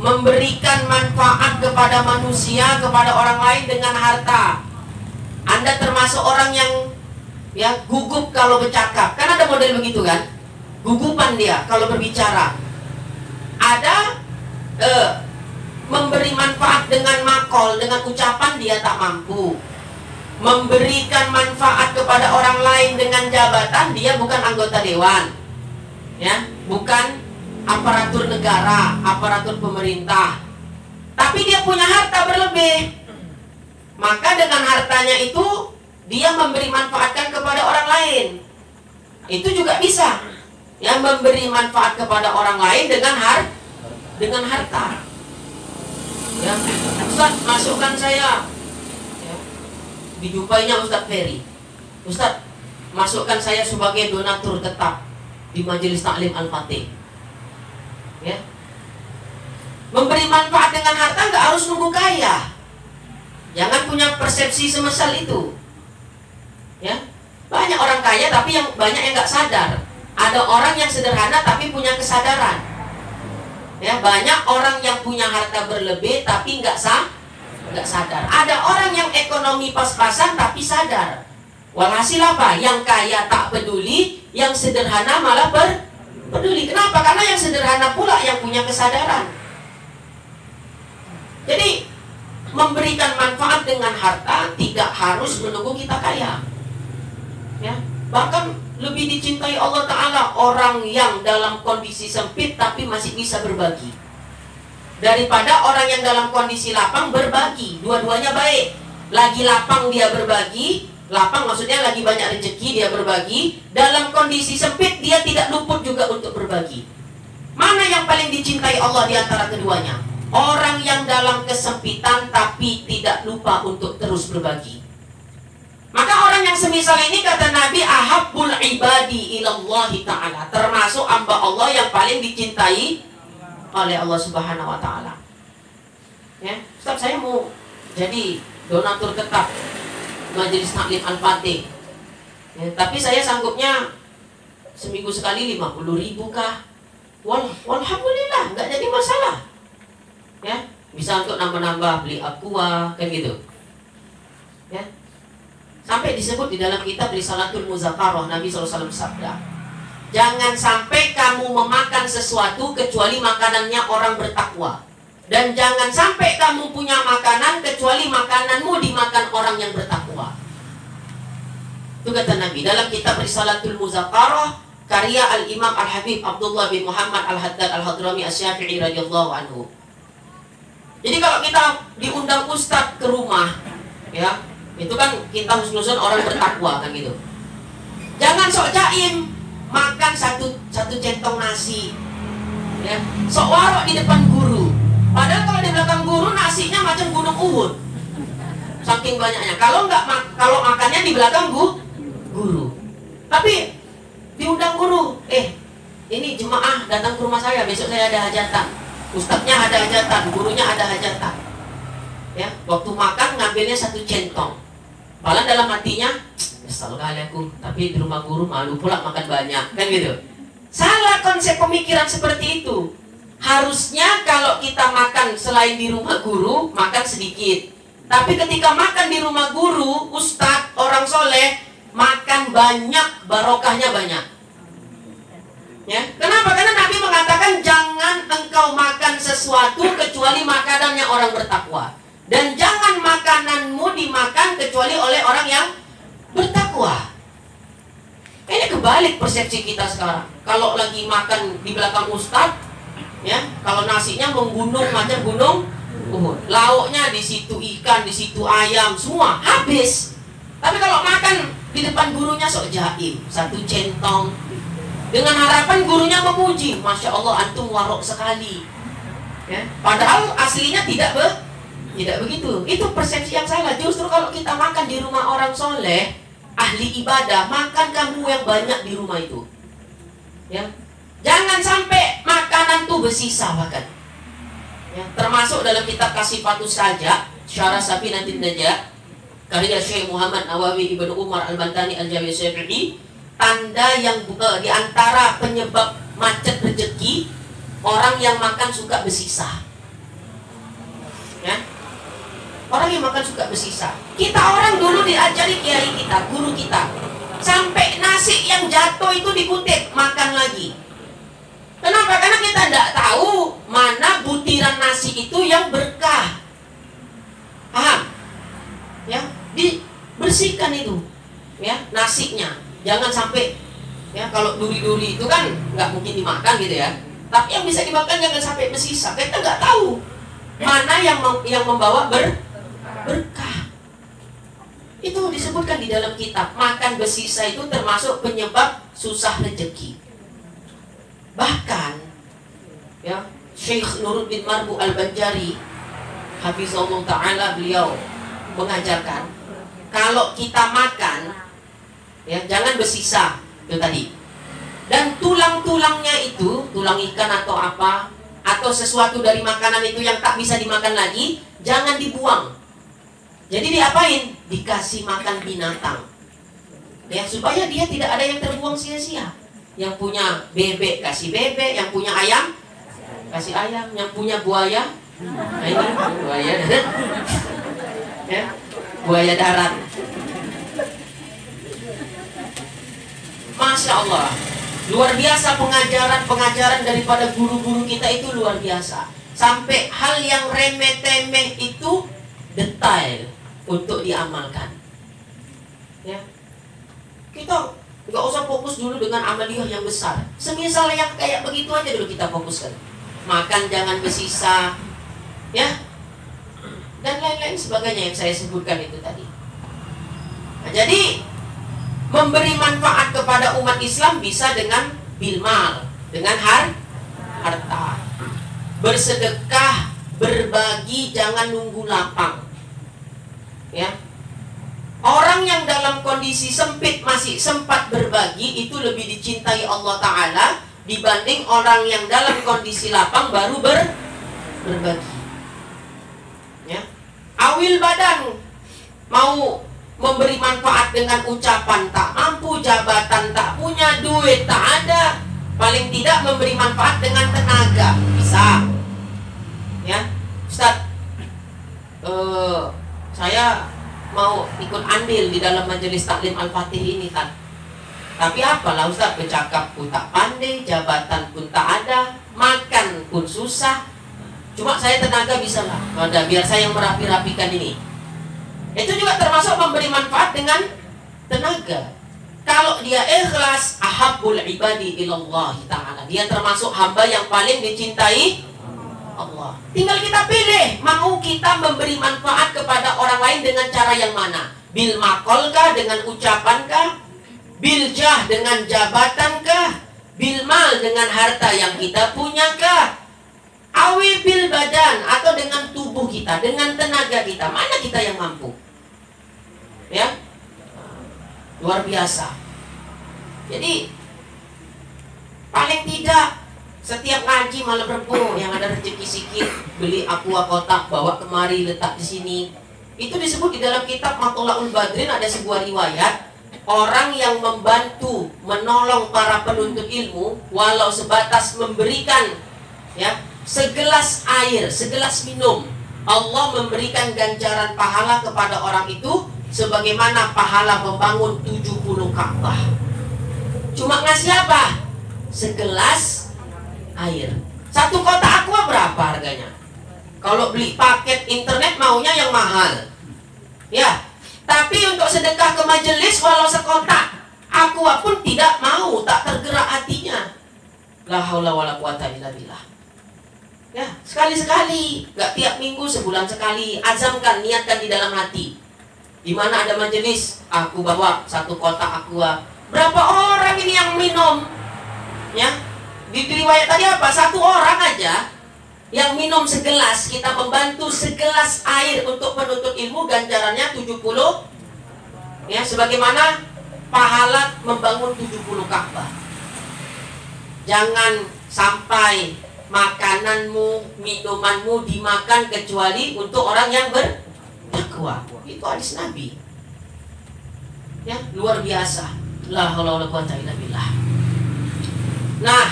memberikan manfaat kepada manusia, kepada orang lain dengan harta. Anda termasuk orang yang gugup kalau bercakap. Kan ada model begitu kan? Gugupan dia kalau berbicara. Ada memberi manfaat dengan makol, dengan ucapan dia tak mampu. Memberikan manfaat kepada orang lain dengan jabatan, dia bukan anggota dewan, bukan aparatur negara, aparatur pemerintah, tapi dia punya harta berlebih. Maka dengan hartanya itu dia memberi manfaatkan kepada orang lain. Itu juga bisa, memberi manfaat kepada orang lain dengan harta. Ustaz, masukkan saya. Dijumpainya Ustaz Ferry. Ustaz, masukkan saya sebagai donatur tetap di Majelis Taklim Al-Fatih. Memberi manfaat dengan harta nggak harus nunggu kaya. Jangan punya persepsi semesal itu. Banyak orang kaya tapi banyak yang nggak sadar. Ada orang yang sederhana tapi punya kesadaran. Banyak orang yang punya harta berlebih tapi nggak sadar. Ada orang yang ekonomi pas-pasan tapi sadar. Walhasil apa? Yang kaya tak peduli, yang sederhana malah peduli. Kenapa? Karena yang sederhana pula yang punya kesadaran. Jadi memberikan manfaat dengan harta tidak harus menunggu kita kaya. Bahkan lebih dicintai Allah Ta'ala orang yang dalam kondisi sempit tapi masih bisa berbagi, daripada orang yang dalam kondisi lapang berbagi. Dua-duanya baik. Lagi lapang dia berbagi, lapang maksudnya lagi banyak rezeki dia berbagi. Dalam kondisi sempit dia tidak luput juga untuk berbagi. Mana yang paling dicintai Allah di antara keduanya? Orang yang dalam kesempitan tapi tidak lupa untuk terus berbagi. Maka orang yang semisal ini, kata Nabi, ahabbul ibadi ilallahi ta'ala, termasuk hamba Allah yang paling dicintai oleh Allah Subhanahu wa Ta'ala. Ustaz, saya mau jadi donatur tetap Majelis Taklim Al-Fatih, tapi saya sanggupnya seminggu sekali 50.000 kah? Walhamdulillah, nggak jadi masalah. Bisa untuk nambah-nambah beli aqua, kan gitu. Sampai disebut di dalam kitab Risalatul Muzakarah, Nabi SAW sabda, jangan sampai kamu memakan sesuatu kecuali makanannya orang bertakwa. Dan jangan sampai kamu punya makanan kecuali makananmu dimakan orang yang bertakwa. Itu kata Nabi dalam kitab Risalatul Muzakarah, karya Al-Imam Al-Habib Abdullah bin Muhammad Al-Haddad Al-Hadrami Asy-Syafi'i radhiyallahu anhu. Jadi kalau kita diundang ustadz ke rumah, itu kan kita husnuzon orang bertakwa kan gitu. Jangan sok jaim makan satu centong nasi, sok warok di depan guru. Padahal kalau di belakang guru nasinya macam gunung Uhud, saking banyaknya. Kalau makannya di belakang guru. Tapi diundang guru, ini jemaah datang ke rumah saya, besok saya ada hajatan. Ustadznya ada hajatan, gurunya ada hajatan. Waktu makan ngambilnya satu centong. Malah dalam hatinya, nyesel kali aku, tapi di rumah guru malu pula makan banyak, kan gitu. Salah konsep pemikiran seperti itu. Harusnya kalau kita makan selain di rumah guru, makan sedikit. Tapi ketika makan di rumah guru, ustadz, orang soleh, makan banyak, barokahnya banyak. Kenapa? Karena Nabi mengatakan jangan engkau makan sesuatu kecuali makanannya orang bertakwa. Dan jangan makananmu dimakan kecuali oleh orang yang bertakwa. Ini kebalik persepsi kita sekarang. Kalau lagi makan di belakang ustadz, kalau nasinya menggunung macam gunung Uhud, lauknya di situ ikan, di situ ayam, semua habis. Tapi kalau makan di depan gurunya sok jaim, satu centong, dengan harapan gurunya memuji, Masya Allah antum warok sekali. Padahal aslinya tidak begitu. Itu persepsi yang salah. Justru kalau kita makan di rumah orang soleh, ahli ibadah, makan kamu yang banyak di rumah itu. Jangan sampai makanan tuh bersisa bahkan. Termasuk dalam kitab Kasifatus Sajak, Syarah Safinatin Najah, karya Syekh Muhammad Nawawi Ibnu Umar Al-Bantani Al-Jawi Syafi'i, tanda yang di antara penyebab macet rezeki, orang yang makan suka bersisa. Ya. Orang yang makan suka bersisa. Kita orang dulu diajari kiai kita, guru kita, sampai nasi yang jatuh itu dikutip, makan lagi. Kenapa? Karena kita tidak tahu mana butiran nasi itu yang berkah. Paham? Ya, dibersihkan itu, ya, nasinya. Jangan sampai, ya, kalau duri-duri itu kan nggak mungkin dimakan gitu ya. Tapi yang bisa dimakan jangan sampai bersisa. Kita nggak tahu mana yang membawa berkah. Itu disebutkan di dalam kitab. Makan bersisa itu termasuk penyebab susah rezeki. Bahkan, ya, Syekh Nuruddin Marbu Al-Banjari Hafizahullah Ta'ala, beliau mengajarkan kalau kita makan, ya, jangan bersisa. Itu tadi. Dan tulang-tulangnya itu, tulang ikan atau apa, atau sesuatu dari makanan itu yang tak bisa dimakan lagi, jangan dibuang. Jadi diapain? Dikasih makan binatang, ya, supaya dia tidak ada yang terbuang sia-sia. Yang punya bebek kasih bebek, yang punya ayam kasih ayam, yang punya buaya, nah ini buaya, ya, buaya darat. Masya Allah, luar biasa pengajaran daripada guru-guru kita itu luar biasa. Sampai hal yang remeh-temeh itu detail untuk diamalkan. Ya, kita nggak usah fokus dulu dengan amaliyah yang besar. Semisal yang kayak begitu aja dulu kita fokuskan. Makan jangan bersisa, ya, dan lain-lain sebagainya yang saya sebutkan itu tadi. Nah, jadi memberi manfaat kepada umat Islam bisa dengan bilmal, dengan harta. Bersedekah, berbagi, jangan nunggu lapang. Ya, orang yang dalam kondisi sempit masih sempat berbagi itu lebih dicintai Allah Ta'ala dibanding orang yang dalam kondisi lapang baru berbagi. Ya, awil badan mau memberi manfaat dengan ucapan tak mampu, jabatan tak punya, duit tak ada, paling tidak memberi manfaat dengan tenaga bisa. Ya, Ustaz, saya mau ikut andil di dalam majelis taklim Al-Fatih ini, kan. Tapi apalah Ustaz, bercakap pun tak pandai, jabatan pun tak ada, makan pun susah. Cuma saya tenaga bisa lah. Ada, biar saya yang merapi-rapikan ini. Itu juga termasuk memberi manfaat dengan tenaga. Kalau dia ikhlas, ahabbul ibadi ilallah ta'ala, dia termasuk hamba yang paling dicintai Allah. Tinggal kita pilih, mau kita memberi manfaat kepada orang lain dengan cara yang mana? Bil maqol kah, dengan ucapan kah? Bil jah, dengan jabatan kah? Bil mal, dengan harta yang kita punya kah? Awi bil badan, atau dengan tubuh kita, dengan tenaga kita. Mana kita yang mampu? Ya, luar biasa. Jadi paling tidak setiap ngaji malam Rebo yang ada rezeki sikit, beli aqua kotak, bawa kemari, letak di sini. Itu disebut di dalam kitab Matlaul Badrin, ada sebuah riwayat orang yang membantu menolong para penuntut ilmu, walau sebatas memberikan, ya, segelas air, segelas minum, Allah memberikan ganjaran pahala kepada orang itu sebagaimana pahala membangun 70 Ka'bah. Cuma ngasih apa? Segelas air. Satu kotak aqua berapa harganya? Kalau beli paket internet maunya yang mahal, ya. Tapi untuk sedekah ke majelis walau sekotak aqua pun tidak mau, tak tergerak hatinya. La haula wala quwata illa billah. Ya, sekali-sekali, gak tiap minggu, sebulan sekali. Azamkan, niatkan di dalam hati. Di mana ada majelis, aku bawa satu kotak aqua. Berapa orang ini yang minum? Ya, di riwayat tadi apa? Satu orang aja yang minum segelas, kita membantu segelas air untuk penuntut ilmu, ganjarannya 70. Ya, sebagaimana pahala membangun 70 Ka'bah. Jangan sampai makananmu, minumanmu dimakan kecuali untuk orang yang bertakwa. Itu hadis Nabi. Ya, luar biasa. La haula wala quwata illa billah. Nah,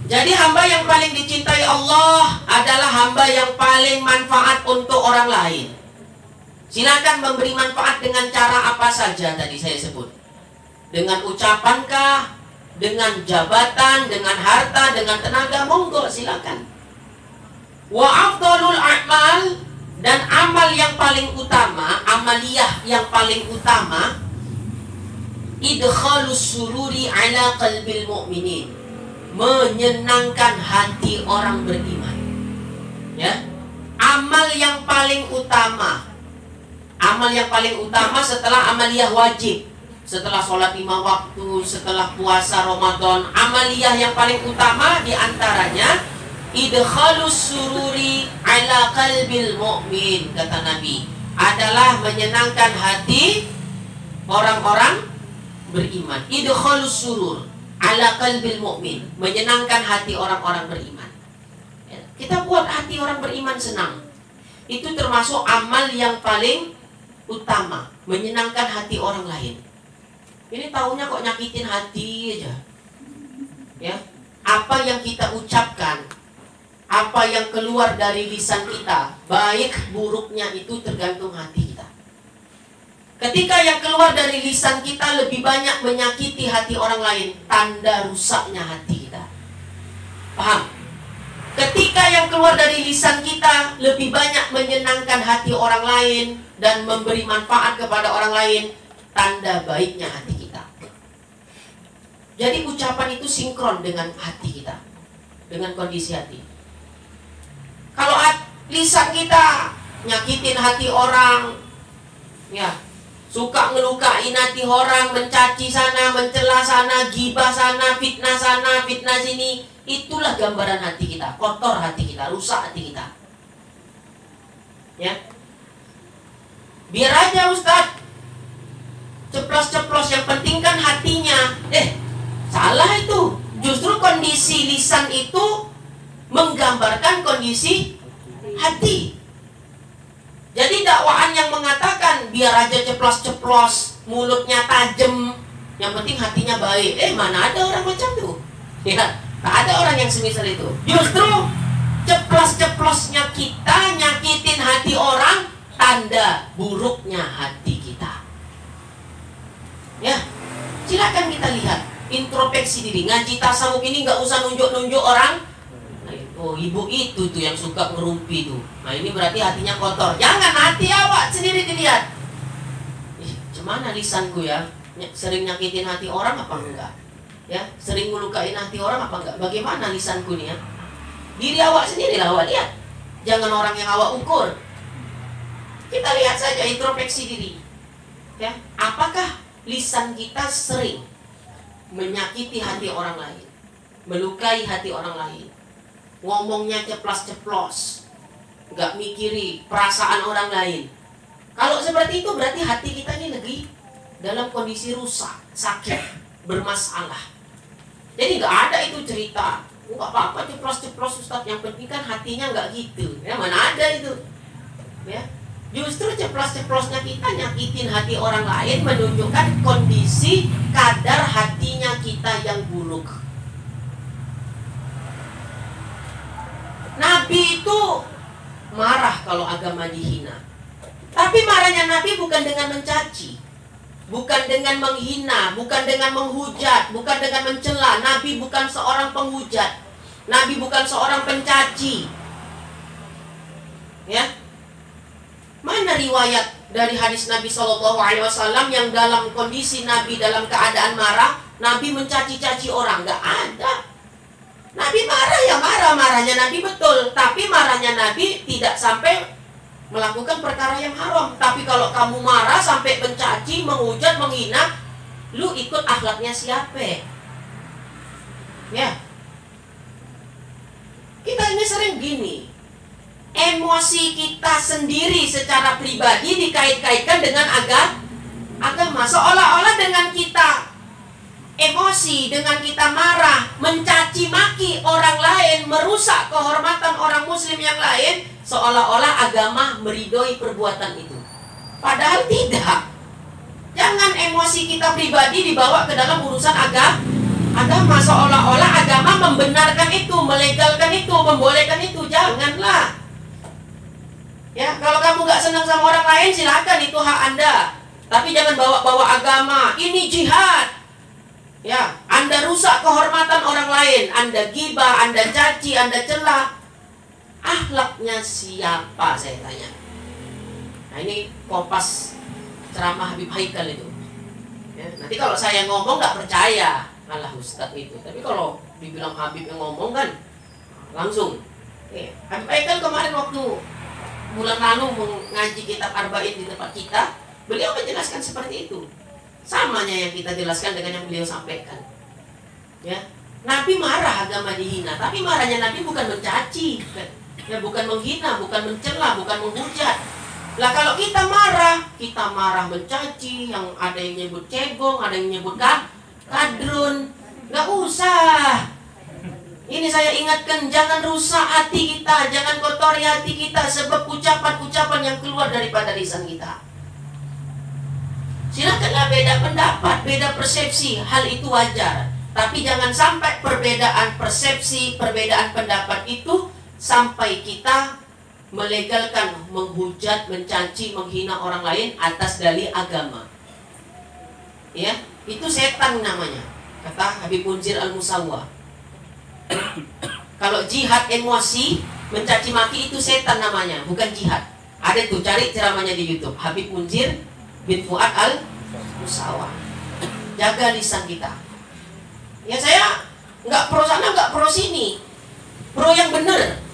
Jadi hamba yang paling dicintai Allah adalah hamba yang paling manfaat untuk orang lain. Silakan memberi manfaat dengan cara apa saja tadi saya sebut. Dengan ucapankah, dengan jabatan, dengan harta, dengan tenaga, monggo silakan. Wa afdalul a'mal, dan amal yang paling utama, amaliyah yang paling utama, idkhalus sururi ala qalbil mu'minin, menyenangkan hati orang beriman. Ya. Amal yang paling utama, amal yang paling utama setelah amaliyah wajib, setelah sholat 5 waktu, setelah puasa Ramadan, amaliyah yang paling utama diantaranya idkhalus sururi ala qalbil mu'min, kata Nabi, adalah menyenangkan hati orang-orang beriman. Idkhalus surur ala qalbil mu'min, menyenangkan hati orang-orang beriman. Ya, kita buat hati orang beriman senang. Itu termasuk amal yang paling utama, menyenangkan hati orang lain. Ini taunya kok nyakitin hati aja. Ya, apa yang kita ucapkan, apa yang keluar dari lisan kita, baik buruknya itu tergantung hati kita. Ketika yang keluar dari lisan kita lebih banyak menyakiti hati orang lain, tanda rusaknya hati kita. Paham? Ketika yang keluar dari lisan kita lebih banyak menyenangkan hati orang lain dan memberi manfaat kepada orang lain, tanda baiknya hati kita. Jadi ucapan itu sinkron dengan hati kita, dengan kondisi hati. Kalau lisan kita nyakitin hati orang, ya, suka ngelukain hati orang, mencaci sana, mencela sana, gibah sana, fitnah sini, itulah gambaran hati kita, kotor hati kita, rusak hati kita. Ya. Biar aja Ustadz ceplos-ceplos, yang penting kan hatinya. Salah itu. Justru kondisi lisan itu menggambarkan kondisi hati. Jadi dakwaan yang mengatakan biar aja ceplos-ceplos, mulutnya tajam, yang penting hatinya baik. Mana ada orang macam itu? Ya, tak ada orang yang semisal itu. Justru ceplos-ceplosnya kita nyakitin hati orang, tanda buruknya hati kita. Ya, silakan kita lihat, introspeksi diri. Ngaji tasawuf ini nggak usah nunjuk-nunjuk orang. Oh, ibu itu tuh yang suka ngerumpi tuh. Nah, ini berarti hatinya kotor. Jangan, hati awak sendiri dilihat. Cemana lisanku ya? Sering nyakitin hati orang apa enggak? Ya, sering melukain hati orang apa enggak? Bagaimana lisanku nih ya? Diri awak sendiri lah awak lihat. Jangan orang yang awak ukur. Kita lihat saja, introspeksi diri. Ya, apakah lisan kita sering menyakiti hati orang lain, melukai hati orang lain? Ngomongnya ceplos-ceplos, nggak mikiri perasaan orang lain. Kalau seperti itu berarti hati kita ini lagi dalam kondisi rusak, sakit, bermasalah. Jadi nggak ada itu cerita, nggak apa-apa ceplos-ceplos Ustaz, yang penting kan hatinya nggak gitu. Ya, mana ada itu? Ya, justru ceplos-ceplosnya kita nyakitin hati orang lain menunjukkan kondisi kadar hatinya kita yang buruk. Nabi itu marah kalau agama dihina. Tapi marahnya Nabi bukan dengan mencaci, bukan dengan menghina, bukan dengan menghujat, bukan dengan mencela. Nabi bukan seorang penghujat. Nabi bukan seorang pencaci. Ya. Mana riwayat dari hadis Nabi SAW yang dalam kondisi Nabi dalam keadaan marah, Nabi mencaci-caci orang? Gak ada. Nabi marah ya marah-marahnya Nabi betul, tapi marahnya Nabi tidak sampai melakukan perkara yang haram. Tapi kalau kamu marah sampai mencaci, menghujat, menghina, lu ikut akhlaknya siapa? Ya. Kita ini sering gini, emosi kita sendiri secara pribadi dikait-kaitkan dengan agama. Seolah-olah dengan kita emosi, dengan kita marah, mencaci maki orang lain, merusak kehormatan orang muslim yang lain, seolah-olah agama meridhoi perbuatan itu. Padahal tidak. Jangan emosi kita pribadi dibawa ke dalam urusan agama, seolah-olah agama membenarkan itu, melegalkan itu, membolehkan itu. Janganlah. Ya, kalau kamu nggak senang sama orang lain, silakan, itu hak Anda. Tapi jangan bawa-bawa agama. Ini jihad. Ya, Anda rusak kehormatan orang lain. Anda gibah, Anda caci, Anda celah. Akhlaknya siapa, saya tanya. Nah, ini kopas ceramah Habib Haikal itu. Ya, nanti kalau saya ngomong nggak percaya, malah Ustadz itu. Tapi kalau dibilang Habib yang ngomong kan, langsung. Habib Haikal kemarin waktu bulan lalu mengaji kitab Arba'in di tempat kita, beliau menjelaskan seperti itu. Samanya yang kita jelaskan dengan yang beliau sampaikan. Ya, Nabi marah agama dihina, tapi marahnya Nabi bukan mencaci, ya, bukan menghina, bukan mencela, bukan menghujat. Lah kalau kita marah mencaci, yang ada yang nyebut cebong, ada yang nyebut kadrun, nggak usah. Ini saya ingatkan, jangan rusak hati kita, jangan kotori hati kita sebab ucapan-ucapan yang keluar daripada lisan kita. Silakanlah beda pendapat, beda persepsi, hal itu wajar. Tapi jangan sampai perbedaan persepsi, perbedaan pendapat itu sampai kita melegalkan, menghujat, mencaci, menghina orang lain atas dalih agama. Ya, itu setan namanya, kata Habib Munzir Al-Musawwah. Kalau jihad emosi, mencaci maki itu setan namanya, bukan jihad. Ada tuh, cari ceramahnya di YouTube, Habib Munzir bin Fuad Al-Musawwah. Jaga lisan kita. Ya, saya nggak pro sana, nggak pro sini, pro yang benar.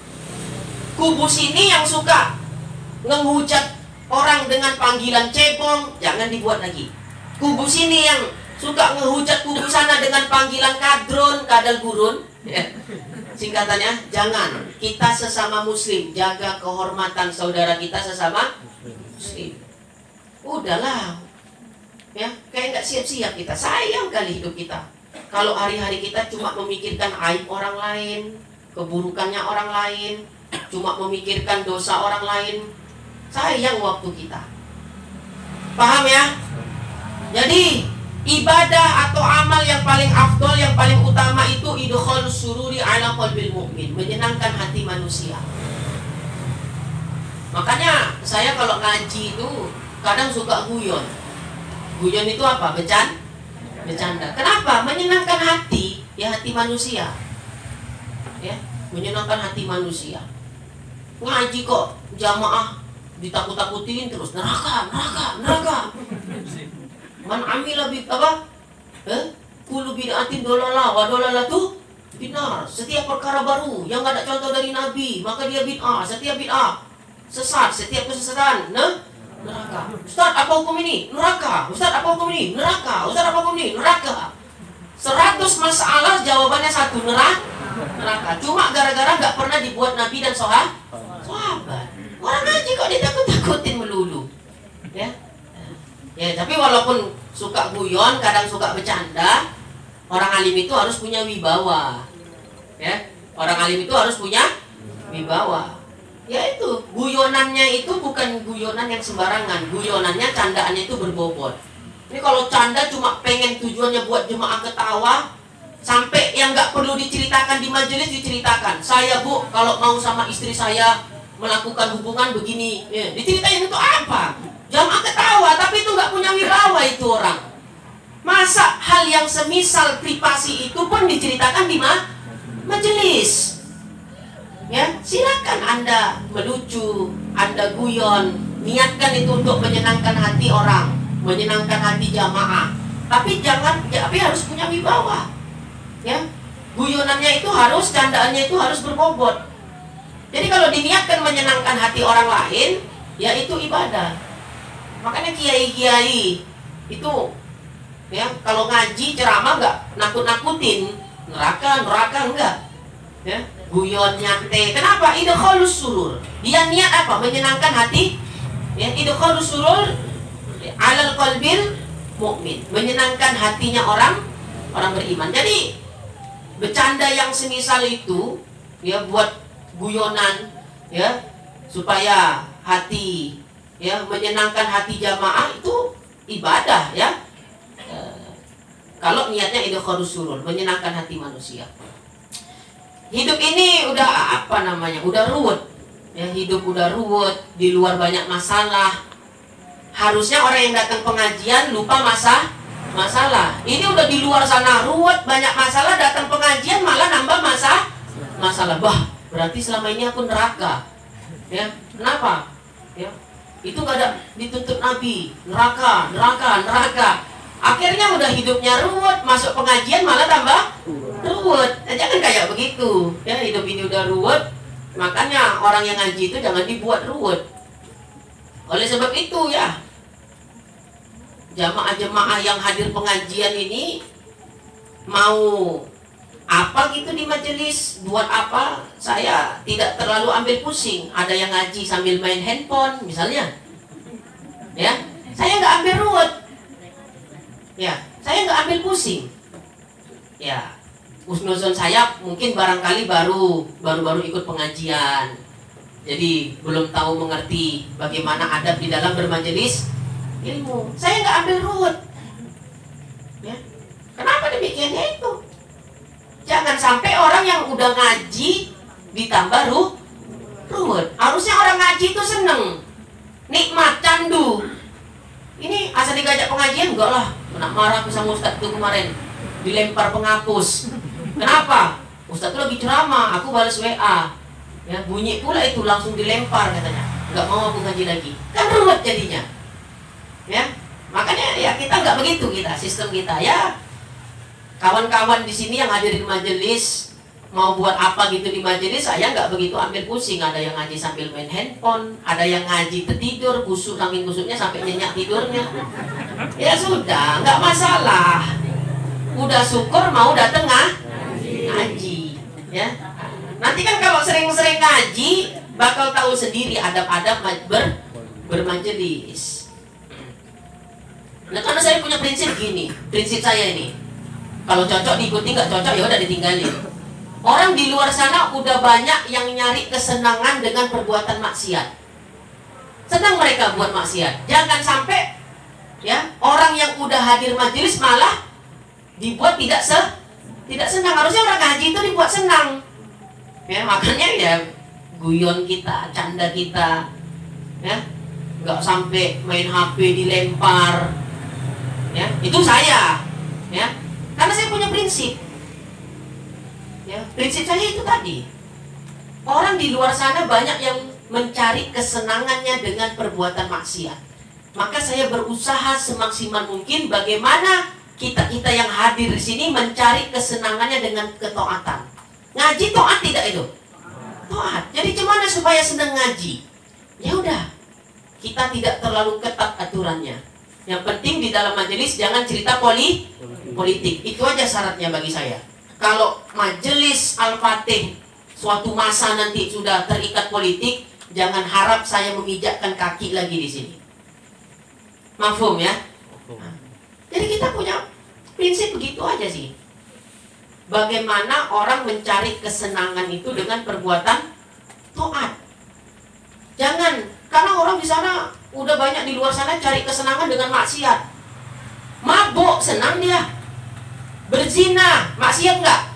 Kubu sini yang suka menghujat orang dengan panggilan cebong, jangan dibuat lagi. Kubu sini yang suka menghujat kubu sana dengan panggilan kadron, kadal gurun, ya, singkatannya, jangan. Kita sesama muslim, jaga kehormatan saudara kita sesama muslim. Udahlah, ya, kayak nggak siap-siap kita. Sayang kali hidup kita kalau hari-hari kita cuma memikirkan aib orang lain, keburukannya orang lain, cuma memikirkan dosa orang lain. Sayang waktu kita. Paham ya? Jadi ibadah atau amal yang paling afdol, yang paling utama itu idkhal sururi ala qalbil mu'min, menyenangkan hati manusia. Makanya saya kalau ngaji itu kadang suka guyon. Guyon itu apa? Bercanda. Kenapa? Menyenangkan hati, ya, hati manusia. Ya, menyenangkan hati manusia. Ngaji kok jamaah ditakut-takutin terus, neraka. Man amila bi apa? Kullu bid'atin dolalah wa dolalatu binar. Setiap perkara baru yang enggak ada contoh dari Nabi, maka dia bid'ah. Setiap bid'ah sesat, setiap kesesatan, neraka. Ustaz, apa hukum ini? Neraka. Ustaz, apa hukum ini? Neraka. Ustaz, apa hukum ini? Neraka. 100 masalah jawabannya satu, neraka. Cuma gara-gara enggak pernah dibuat Nabi dan sahabat. Orang ngaji kok ditakut-takutin melulu. Ya. Ya, tapi walaupun suka guyon, kadang suka bercanda, orang alim itu harus punya wibawa. Ya, orang alim itu harus punya wibawa. Ya, itu guyonannya itu bukan guyonan yang sembarangan. Guyonannya, candaannya itu berbobot. Ini kalau canda cuma pengen tujuannya buat jemaah ketawa, sampai yang nggak perlu diceritakan di majelis diceritakan. Saya, Bu, kalau mau sama istri saya melakukan hubungan begini, ya, diceritain itu apa? Jamaah ketawa, tapi itu nggak punya wibawa itu orang. Masa hal yang semisal privasi itu pun diceritakan di majelis? Ya, silakan Anda melucu, Anda guyon, niatkan itu untuk menyenangkan hati orang, menyenangkan hati jamaah. Tapi tapi harus punya wibawa. Ya, guyonannya itu harus, candaannya itu harus berbobot. Jadi kalau diniatkan menyenangkan hati orang lain, ya itu ibadah. Makanya kiai-kiai itu, ya, kalau ngaji ceramah nggak nakut-nakutin, neraka enggak, ya, guyon nyantai. Kenapa? Idkhalus surur. Dia niat apa? Menyenangkan hati, ya, idkhalus surur alal qalbil mukmin, menyenangkan hatinya orang beriman. Jadi bercanda yang semisal itu, ya, buat guyonan, ya, supaya hati, ya, menyenangkan hati jamaah itu ibadah, ya. Kalau niatnya idkhalus surur, menyenangkan hati manusia. Hidup ini udah apa namanya? Udah ruwet. Ya, hidup udah ruwet, di luar banyak masalah. Harusnya orang yang datang pengajian lupa masalah. Ini udah di luar sana ruwet, banyak masalah, datang pengajian malah nambah masalah. Bah, berarti selama ini aku neraka. Ya, kenapa? Ya, itu gak ada dituntut Nabi, neraka. Akhirnya udah hidupnya ruwet, masuk pengajian malah tambah ruwet. Jangan kayak begitu. Ya, hidup ini udah ruwet, makanya orang yang ngaji itu jangan dibuat ruwet. Oleh sebab itu ya, jamaah-jamaah yang hadir pengajian ini mau apa gitu di majelis, buat apa, saya tidak terlalu ambil pusing. Ada yang ngaji sambil main handphone misalnya, ya, saya nggak ambil ruwet, ya, saya nggak ambil pusing, ya. Husnuzon saya mungkin barangkali baru ikut pengajian, jadi belum tahu mengerti bagaimana adab di dalam bermajelis ilmu. Saya nggak ambil ruwet, ya. Kenapa demikiannya itu? Jangan sampai orang yang udah ngaji ditambah ruwet. Harusnya orang ngaji itu seneng, nikmat, candu. Ini asal digajak pengajian, enggak lah, kena marah sama Ustadz itu kemarin, dilempar penghapus. Kenapa? Ustadz itu lagi ceramah, aku balas WA, ya, bunyi pula itu, langsung dilempar katanya. Enggak mau aku ngaji lagi. Kan ruwet jadinya, ya. Makanya ya kita nggak begitu, sistem kita ya. Kawan-kawan di sini yang hadir di majelis mau buat apa gitu di majelis, saya nggak begitu ambil pusing. Ada yang ngaji sambil main handphone, ada yang ngaji tertidur, kusuk saking kusuknya sampai nyenyak tidurnya. Ya sudah, nggak masalah. Udah syukur mau dateng ngaji, ya. Nanti kan kalau sering-sering ngaji bakal tahu sendiri adab-adab bermajelis. Nah, karena saya punya prinsip gini, prinsip saya ini. Kalau cocok diikuti, nggak cocok ya udah ditinggalin. Orang di luar sana udah banyak yang nyari kesenangan dengan perbuatan maksiat. Senang mereka buat maksiat. Jangan sampai ya orang yang udah hadir majelis malah dibuat tidak senang. Harusnya orang ngaji itu dibuat senang. Ya, makanya ya guyon kita, canda kita, ya nggak sampai main HP dilempar. Ya, itu saya, ya. Karena saya punya prinsip, ya, prinsip saya itu tadi. Orang di luar sana banyak yang mencari kesenangannya dengan perbuatan maksiat. Maka saya berusaha semaksimal mungkin bagaimana kita yang hadir di sini mencari kesenangannya dengan ketaatan. Ngaji taat tidak itu? Taat. Jadi gimana supaya senang ngaji? Ya udah, kita tidak terlalu ketat aturannya. Yang penting di dalam majelis jangan cerita politik. Itu aja syaratnya bagi saya. Kalau majelis Al-Fatih suatu masa nanti sudah terikat politik, jangan harap saya menginjakkan kaki lagi di sini. Mafhum ya? Jadi kita punya prinsip begitu aja sih. Bagaimana orang mencari kesenangan itu dengan perbuatan taat. Jangan, karena orang di sana udah banyak di luar sana cari kesenangan dengan maksiat. Mabuk, senang dia. Berzina, maksiat enggak?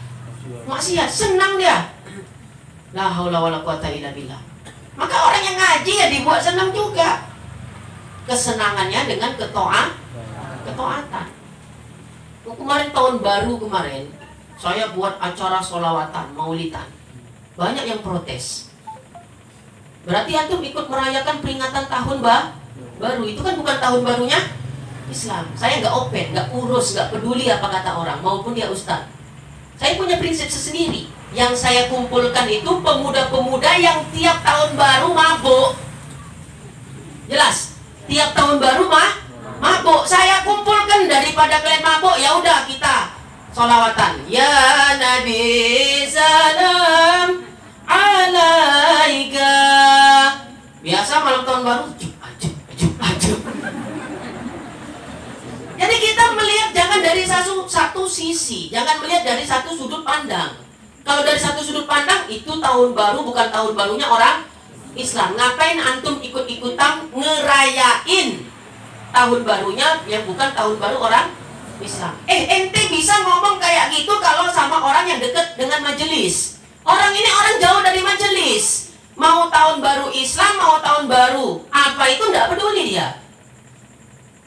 Maksiat, senang dia. La haula wala quwata illa billah. Maka orang yang ngaji ya dibuat senang juga. Kesenangannya dengan ketaatan. Kemarin tahun baru kemarin, saya buat acara sholawatan, maulidan. Banyak yang protes. Berarti antum ikut merayakan peringatan tahun baru. Itu kan bukan tahun barunya Islam. Saya nggak open, nggak urus, nggak peduli apa kata orang, maupun dia ustaz. Saya punya prinsip sendiri. Yang saya kumpulkan itu pemuda-pemuda yang tiap tahun baru mabuk. Jelas? Tiap tahun baru mabuk. Saya kumpulkan, daripada kalian mabuk, ya udah kita sholawatan. Ya Nabi salam alaika. Biasa malam tahun baru ajub. Jadi kita melihat jangan dari satu sisi, jangan melihat dari satu sudut pandang. Kalau dari satu sudut pandang itu tahun baru bukan tahun barunya orang Islam. Ngapain antum ikut-ikutan ngerayain tahun barunya yang bukan tahun baru orang Islam? Ente bisa ngomong kayak gitu kalau sama orang yang dekat dengan majelis. Orang ini orang jauh dari majelis. Mau tahun baru Islam, mau tahun baru apa itu nggak peduli dia.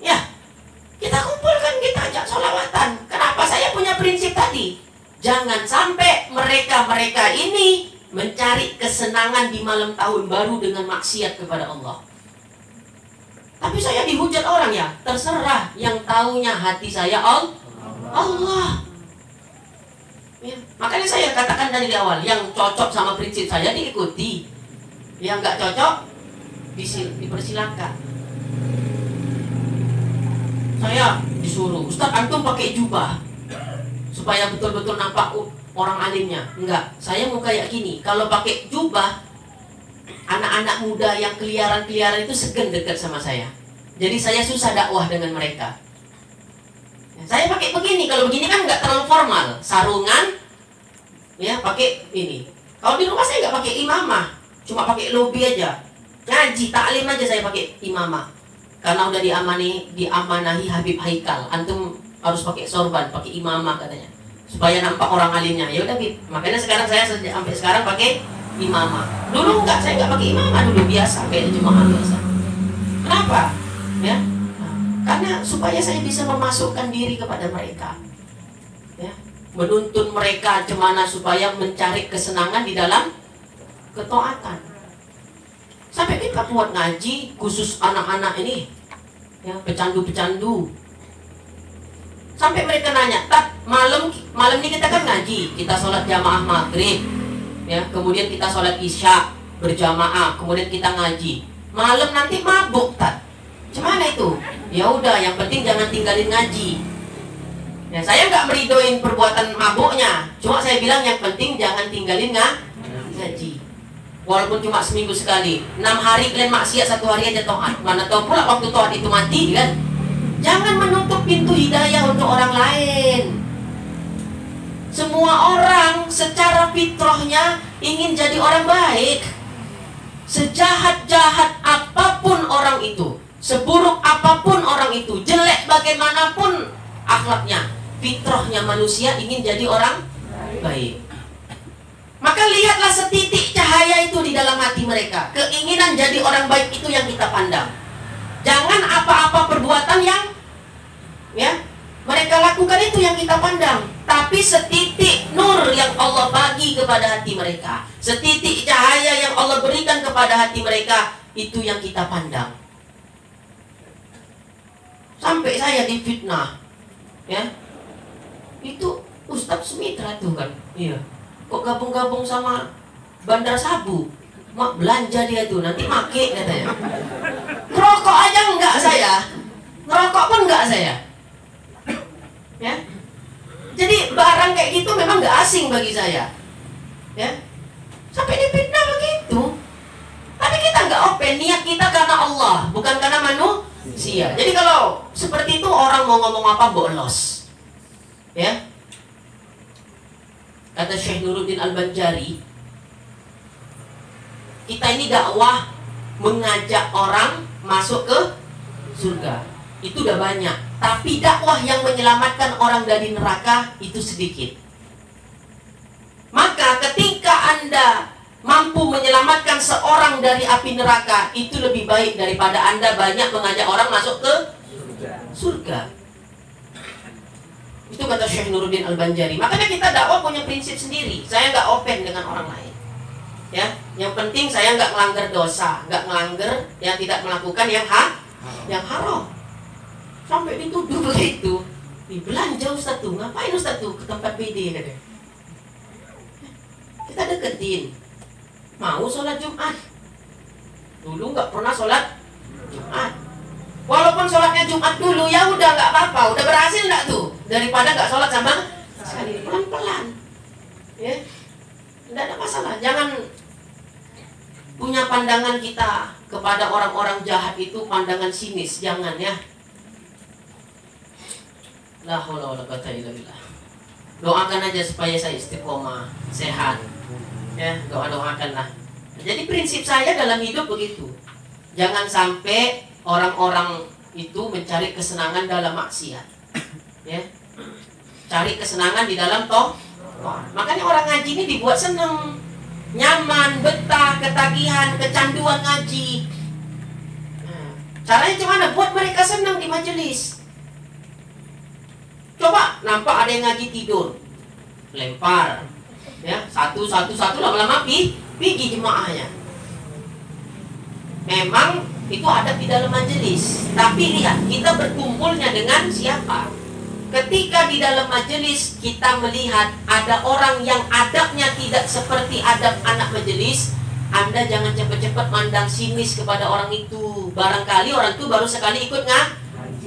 Ya, kita kumpulkan, kita ajak sholawatan. Kenapa? Saya punya prinsip tadi. Jangan sampai mereka-mereka ini mencari kesenangan di malam tahun baru dengan maksiat kepada Allah. Tapi saya dihujat orang ya, terserah, yang taunya hati saya Allah. Ya, makanya saya katakan dari awal, yang cocok sama prinsip saya diikuti, yang nggak cocok dipersilakan. Saya disuruh, Ustaz antum pakai jubah supaya betul-betul nampak orang alimnya. Enggak, saya mau kayak gini. Kalau pakai jubah, anak-anak muda yang keliaran-keliaran itu segan dekat sama saya. Jadi saya susah dakwah dengan mereka. Saya pakai begini, kalau begini kan nggak terlalu formal, sarungan, ya pakai ini. Kalau di rumah saya nggak pakai imamah, cuma pakai lobi aja, ngaji taklim aja saya pakai imamah. Karena udah diamanahi Habib Haikal, antum harus pakai sorban, pakai imamah katanya, supaya nampak orang alimnya. Ya udah, makanya sekarang saya sampai sekarang pakai imamah. Dulu enggak, saya nggak pakai imamah dulu, biasa kayak jemaah biasa. Kenapa? Ya, karena supaya saya bisa memasukkan diri kepada mereka, ya, menuntun mereka gimana supaya mencari kesenangan di dalam ketaatan. Sampai kita buat ngaji khusus anak-anak ini, ya, pecandu-pecandu. Sampai mereka nanya, "Tat, malam ini kita kan ngaji, kita sholat jamaah maghrib, ya, kemudian kita sholat isya berjamaah, kemudian kita ngaji. Malam nanti mabuk, Tat. Gimana itu?" Ya udah, yang penting jangan tinggalin ngaji. Ya, saya nggak meridoin perbuatan mabuknya, cuma saya bilang yang penting jangan tinggalin ngaji. Walaupun cuma seminggu sekali, 6 hari kalian maksiat, 1 hari aja taat. Mana tahu pula waktu taat itu mati kan? Jangan menutup pintu hidayah untuk orang lain. Semua orang secara fitrahnya ingin jadi orang baik. Sejahat-jahat apapun orang itu, seburuk apapun orang itu, jelek bagaimanapun akhlaknya, fitrahnya manusia ingin jadi orang baik. Maka lihatlah setitik cahaya itu di dalam hati mereka. Keinginan jadi orang baik itu yang kita pandang. Jangan apa-apa perbuatan yang, ya, mereka lakukan itu yang kita pandang. Tapi setitik nur yang Allah bagi kepada hati mereka, setitik cahaya yang Allah berikan kepada hati mereka, itu yang kita pandang. Sampai saya difitnah, ya, itu Ustadz Sumitra tuh kan, iya, kok gabung-gabung sama bandar sabu, mak belanja dia tuh, nanti make katanya. Ngerokok aja enggak saya, ngerokok pun enggak saya, ya. Jadi barang kayak gitu memang enggak asing bagi saya, ya. Sampai difitnah begitu. Tapi kita enggak open, niat kita karena Allah, bukan karena manusia. Jadi kalau seperti itu orang mau ngomong apa bolos, ya. Kata Syekh Nuruddin Al-Banjari, kita ini dakwah mengajak orang masuk ke surga itu udah banyak, tapi dakwah yang menyelamatkan orang dari neraka itu sedikit. Maka ketika Anda mampu menyelamatkan seorang dari api neraka, itu lebih baik daripada Anda banyak mengajak orang masuk ke surga. Itu kata Syekh Nuruddin Al-Banjari. Makanya kita dakwah punya prinsip sendiri. Saya nggak open dengan orang lain, ya. Yang penting saya nggak melanggar dosa, nggak melanggar, yang tidak melakukan yang haram. Sampai dituduh begitu. Belanja Ustaz tuh, ngapain Ustaz tuh ke tempat BD katanya. Kita deketin, mau sholat Jumat. Dulu nggak pernah sholat Jumat. Walaupun sholatnya Jumat dulu, ya udah nggak apa-apa, udah berhasil nggak tuh, daripada nggak sholat sama sekali. Pelan-pelan, ya, nggak ada masalah. Jangan punya pandangan kita kepada orang-orang jahat itu pandangan sinis, jangan, ya. La haula wala quwwata illa billah. Doakan aja supaya saya istiqomah, sehat, ya, doakanlah. Jadi prinsip saya dalam hidup begitu. Jangan sampai orang-orang itu mencari kesenangan dalam maksiat, ya. cari kesenangan di dalam toh. Makanya orang ngaji ini dibuat seneng, nyaman, betah, ketagihan, kecanduan ngaji. Caranya gimana? Buat mereka senang di majelis. Coba nampak ada yang ngaji tidur, lempar, ya satu lama-lama pergi jemaahnya. Memang itu ada di dalam majelis, tapi lihat kita berkumpulnya dengan siapa. Ketika di dalam majelis kita melihat ada orang yang adabnya tidak seperti adab anak majelis, Anda jangan cepat-cepat mandang sinis kepada orang itu. Barangkali orang itu baru sekali ikut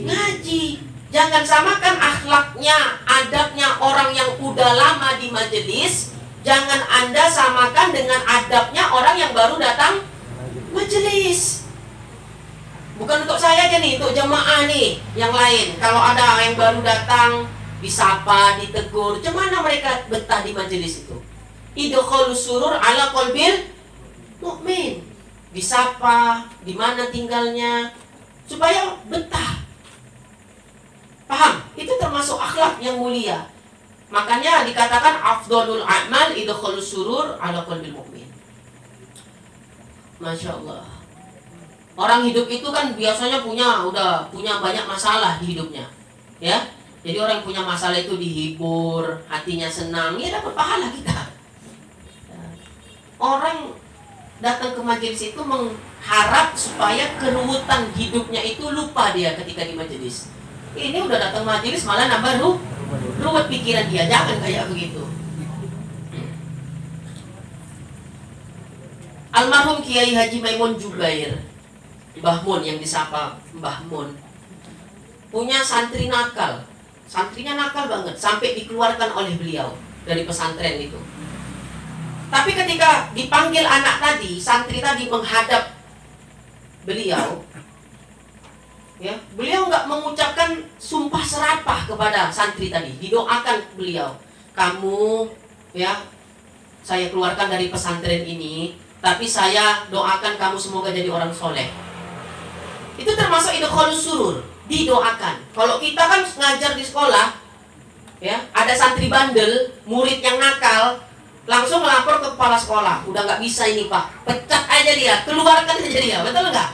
ngaji. Jangan samakan akhlaknya, adabnya orang yang udah lama di majelis. Jangan Anda samakan dengan adabnya orang yang baru datang majelis. Bukan untuk saya aja nih, untuk jemaah nih yang lain. Kalau ada yang baru datang, disapa, ditegur, gimana mereka betah di majelis itu? Idkhulus surur ala qalbil mukmin. Disapa, di mana tinggalnya, supaya betah. Paham? Itu termasuk akhlak yang mulia. Makanya dikatakan afdhalul a'mal idkhulus surur ala qalbil mukmin. Masya Allah. Orang hidup itu kan biasanya udah punya banyak masalah di hidupnya, ya. Jadi orang yang punya masalah itu dihibur, hatinya senang, ya dapat pahala kita. Orang datang ke majelis itu mengharap supaya keruwetan hidupnya itu lupa dia ketika di majelis. Ini udah datang majelis malah nambah ruwet pikiran dia, jangan kayak begitu. Almarhum Kiai Haji Maimun Jubair, Mbah Mun yang disapa Mbah Mun, punya santri nakal. Santrinya nakal banget, sampai dikeluarkan oleh beliau dari pesantren itu. Tapi ketika dipanggil anak tadi, santri tadi menghadap beliau, ya, beliau nggak mengucapkan sumpah serapah kepada santri tadi. Didoakan beliau, kamu, ya, saya keluarkan dari pesantren ini, tapi saya doakan kamu semoga jadi orang soleh. Itu termasuk idkhulus surur, didoakan. Kalau kita kan ngajar di sekolah, ya, ada santri bandel, murid yang nakal, langsung melapor ke kepala sekolah, udah nggak bisa ini Pak, pecat aja dia, keluarkan aja dia, betul nggak?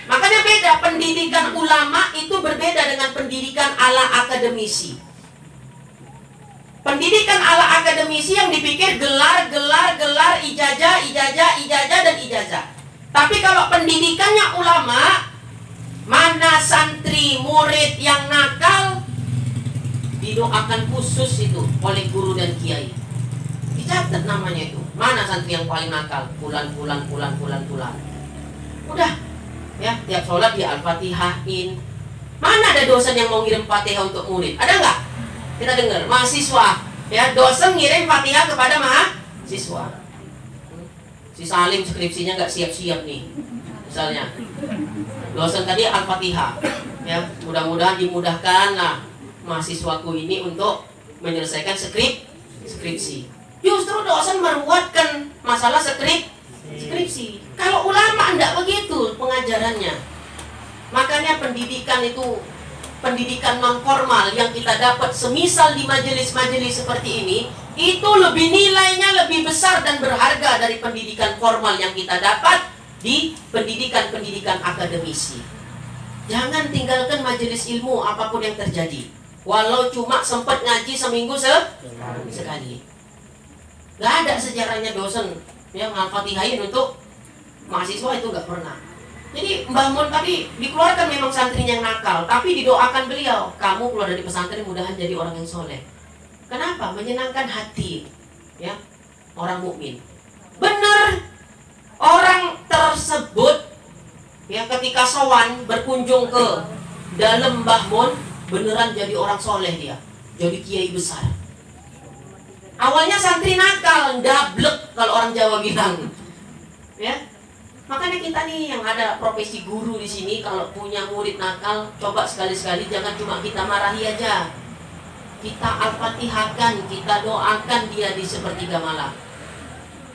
Makanya beda, pendidikan ulama itu berbeda dengan pendidikan ala akademisi. Pendidikan ala akademisi yang dipikir gelar, ijazah, dan ijazah. Tapi kalau pendidikannya ulama, mana santri murid yang nakal, didoakan khusus itu oleh guru dan kiai. Dicatat namanya itu. Mana santri yang paling nakal? Bulan. Udah, ya, tiap sholat dia Al-Fatihahin. Mana ada dosen yang mau ngirim Fatihah untuk murid? Ada nggak? Kita dengar, mahasiswa, ya, dosen ngirim Fatihah kepada mahasiswa. Si Salim skripsinya nggak siap-siap nih, misalnya dosen tadi Al-Fatihah, ya, mudah-mudahan dimudahkan lah mahasiswaku ini untuk menyelesaikan skripsi. Justru dosen meruatkan masalah skripsi. Kalau ulama enggak begitu pengajarannya. Makanya pendidikan itu, pendidikan non formal yang kita dapat semisal di majelis-majelis seperti ini, itu lebih nilainya lebih besar dan berharga dari pendidikan formal yang kita dapat di pendidikan akademisi. Jangan tinggalkan majelis ilmu apapun yang terjadi, walau cuma sempat ngaji seminggu sekali. Gak ada sejarahnya dosen yang Al-Fatihain untuk mahasiswa, itu gak pernah. Jadi Mbah Mun tadi dikeluarkan memang santrinya yang nakal, tapi didoakan beliau, kamu keluar dari pesantren mudahan jadi orang yang soleh. Kenapa? Menyenangkan hati, ya, orang mukmin. Benar, orang tersebut, ya, ketika sowan berkunjung ke dalam Mbah Mun, beneran jadi orang soleh dia, jadi kiai besar. Awalnya santri nakal, ndablek kalau orang Jawa bilang, ya. Makanya kita nih yang ada profesi guru di sini, kalau punya murid nakal, coba sekali-sekali jangan cuma kita marahi aja. Kita Al-Fatihahkan, kita doakan dia di sepertiga malam.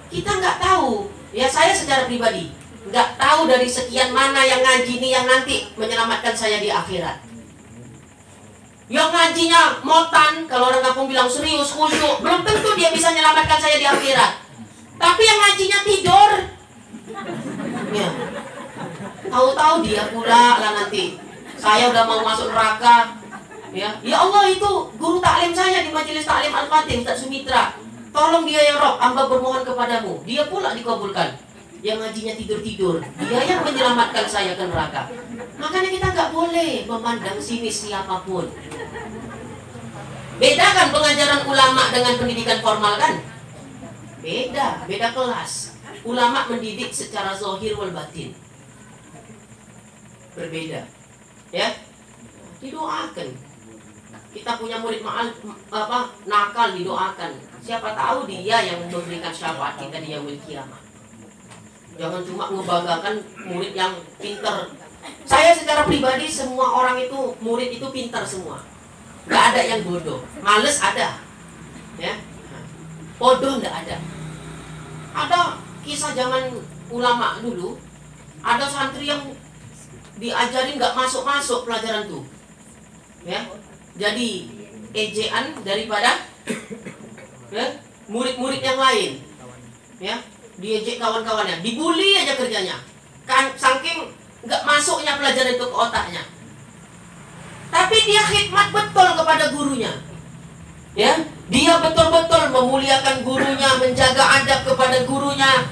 Kita nggak tahu, ya, saya secara pribadi nggak tahu dari sekian mana yang ngaji ini yang nanti menyelamatkan saya di akhirat. Yang ngajinya motan, kalau orang kampung bilang serius, khusyuk, belum tentu dia bisa menyelamatkan saya di akhirat. Tapi yang ngajinya tidur, ya, tahu-tahu dia pula lah nanti. Saya udah mau masuk neraka. Ya Allah, itu guru taklim saya di majelis taklim Al-Fatih, Ustaz Sumitra. Tolong dia ya Rob, hamba bermohon kepadamu. Dia pula dikabulkan. Yang ngajinya tidur-tidur, dia yang menyelamatkan saya ke neraka. Makanya kita nggak boleh memandang sinis siapapun. Beda kan pengajaran ulama dengan pendidikan formal kan? Beda kelas. Ulama mendidik secara zahir wal batin. Berbeda. Ya. Didoakan. Kita punya murid nakal, didoakan. Siapa tahu dia yang memberikan syafaat kita di yaumil kiamah. Jangan cuma ngebanggakan murid yang pintar. Saya secara pribadi semua orang itu, murid itu pintar semua. Gak ada yang bodoh. Males ada, ya. Bodoh gak ada. Ada kisah zaman ulama dulu. Ada santri yang diajarin gak masuk-masuk pelajaran tuh, ya. Jadi ejaan daripada murid-murid yang lain, ya. Diejek kawan-kawannya, dibully aja kerjanya. Kan saking nggak masuknya pelajaran itu ke otaknya. Tapi dia khidmat betul kepada gurunya. Ya, dia betul-betul memuliakan gurunya, menjaga adab kepada gurunya.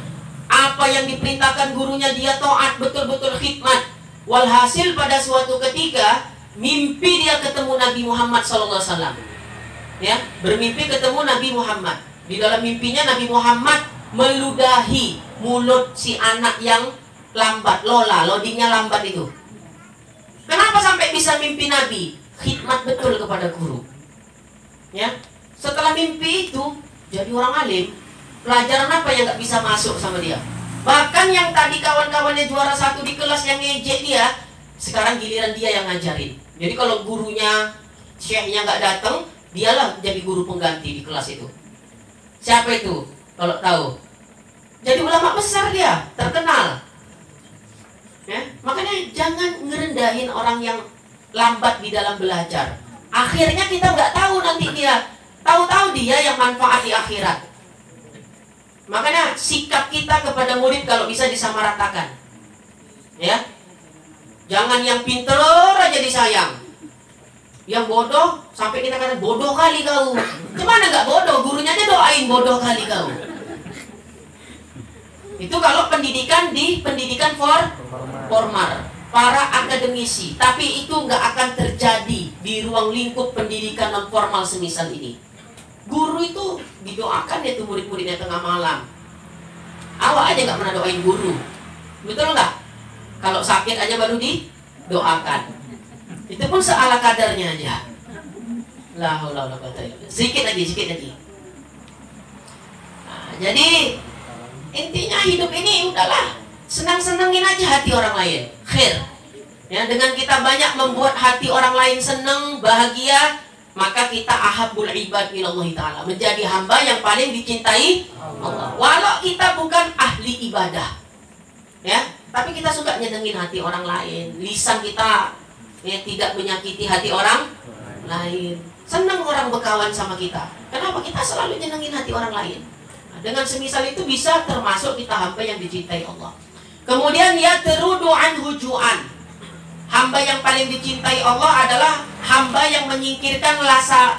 Apa yang diperintahkan gurunya dia taat, betul-betul khidmat. Walhasil pada suatu ketika mimpi dia ketemu Nabi Muhammad SAW. Ya, bermimpi ketemu Nabi Muhammad. Di dalam mimpinya Nabi Muhammad meludahi mulut si anak yang lambat, loadingnya lambat itu. Kenapa sampai bisa mimpi Nabi? Khidmat betul kepada guru. Ya, setelah mimpi itu jadi orang alim. Pelajaran apa yang nggak bisa masuk sama dia? Bahkan yang tadi kawan-kawannya juara 1 di kelas yang ngejek dia, sekarang giliran dia yang ngajarin. Jadi kalau gurunya, syekhnya nggak datang, dialah jadi guru pengganti di kelas itu. Siapa itu? Kalau tahu, jadi ulama besar dia, terkenal. Ya, makanya jangan ngerendahin orang yang lambat di dalam belajar. Akhirnya kita nggak tahu nanti dia, tahu-tahu dia yang manfaat di akhirat. Makanya sikap kita kepada murid kalau bisa disamaratakan. Ya, jangan yang pinter aja disayang. Yang bodoh sampai kita kata bodoh kali kau. Gimana nggak bodoh? Gurunya aja doain bodoh kali kau. Itu kalau pendidikan di pendidikan formal, para akademisi. Tapi itu nggak akan terjadi di ruang lingkup pendidikan non formal semisal ini. Guru itu didoakan ya tuh murid-muridnya tengah malam. Awak aja nggak pernah doain guru, betul nggak? Kalau sakit aja baru didoakan. Itu pun seala kadarnya aja. La haula wala quwata illa billah. Sedikit lagi. Nah, jadi intinya hidup ini udahlah senang-senengin aja hati orang lain. Khair. Ya, dengan kita banyak membuat hati orang lain senang, bahagia, maka kita ahabbul ibad ilallah ta'ala, menjadi hamba yang paling dicintai Allah. Walau kita bukan ahli ibadah, ya, tapi kita suka nyenengin hati orang lain. Lisan kita ya tidak menyakiti hati orang lain. Senang orang berkawan sama kita. Kenapa? Kita selalu nyenengin hati orang lain. Nah, dengan semisal itu bisa termasuk kita hamba yang dicintai Allah. Kemudian ya terudu an hujuan. Hamba yang paling dicintai Allah adalah hamba yang menyingkirkan rasa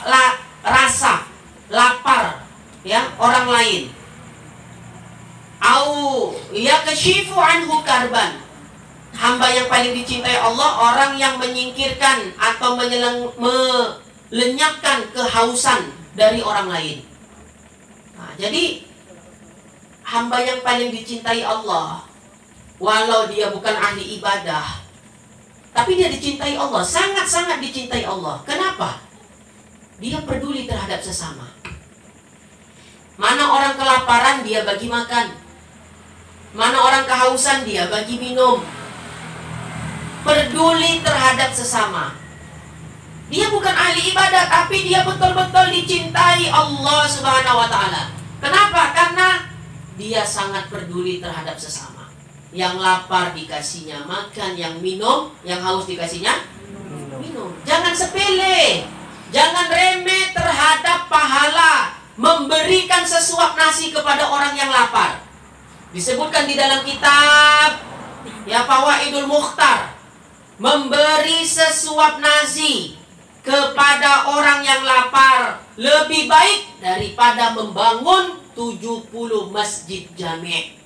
lapar ya orang lain. Au ya kasyifu anhu karban. Hamba yang paling dicintai Allah orang yang menyingkirkan atau melenyapkan kehausan dari orang lain. Nah, jadi hamba yang paling dicintai Allah, walau dia bukan ahli ibadah, tapi dia dicintai Allah, sangat-sangat dicintai Allah. Kenapa? Dia peduli terhadap sesama. Mana orang kelaparan, dia bagi makan. Mana orang kehausan, dia bagi minum. Peduli terhadap sesama. Dia bukan ahli ibadah, tapi dia betul-betul dicintai Allah Subhanahu wa ta'ala. Kenapa? Karena dia sangat peduli terhadap sesama. Yang lapar dikasihnya makan, yang minum, yang haus dikasihnya minum. Jangan sepele, jangan remeh terhadap pahala memberikan sesuap nasi kepada orang yang lapar. Disebutkan di dalam kitab ya Fawaidul Mukhtar, memberi sesuap nasi kepada orang yang lapar lebih baik daripada membangun 70 masjid jami'.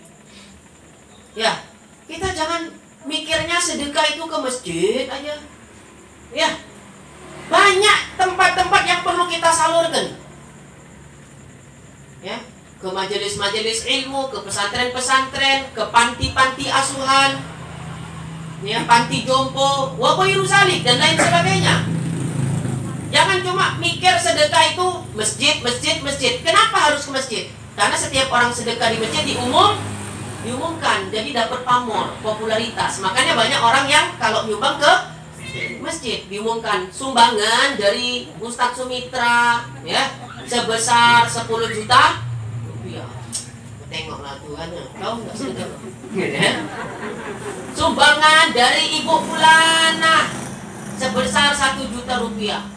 Ya, kita jangan mikirnya sedekah itu ke masjid aja. Ya, banyak tempat-tempat yang perlu kita salurkan. Ya, ke majelis-majelis ilmu, ke pesantren-pesantren, ke panti-panti asuhan, ya, panti jompo, wa ghairu zalik dan lain sebagainya. Jangan cuma mikir sedekah itu masjid, masjid, masjid. Kenapa harus ke masjid? Karena setiap orang sedekah di masjid diumumkan, jadi dapat pamor, popularitas. Makanya banyak orang yang kalau nyumbang ke masjid diumumkan sumbangan dari Ustadz Sumitra, ya, sebesar 10 juta rupiah. Tengoklah Tuhan, tahu nggak sedekah? Sumbangan dari Ibu Fulana sebesar 1 juta rupiah.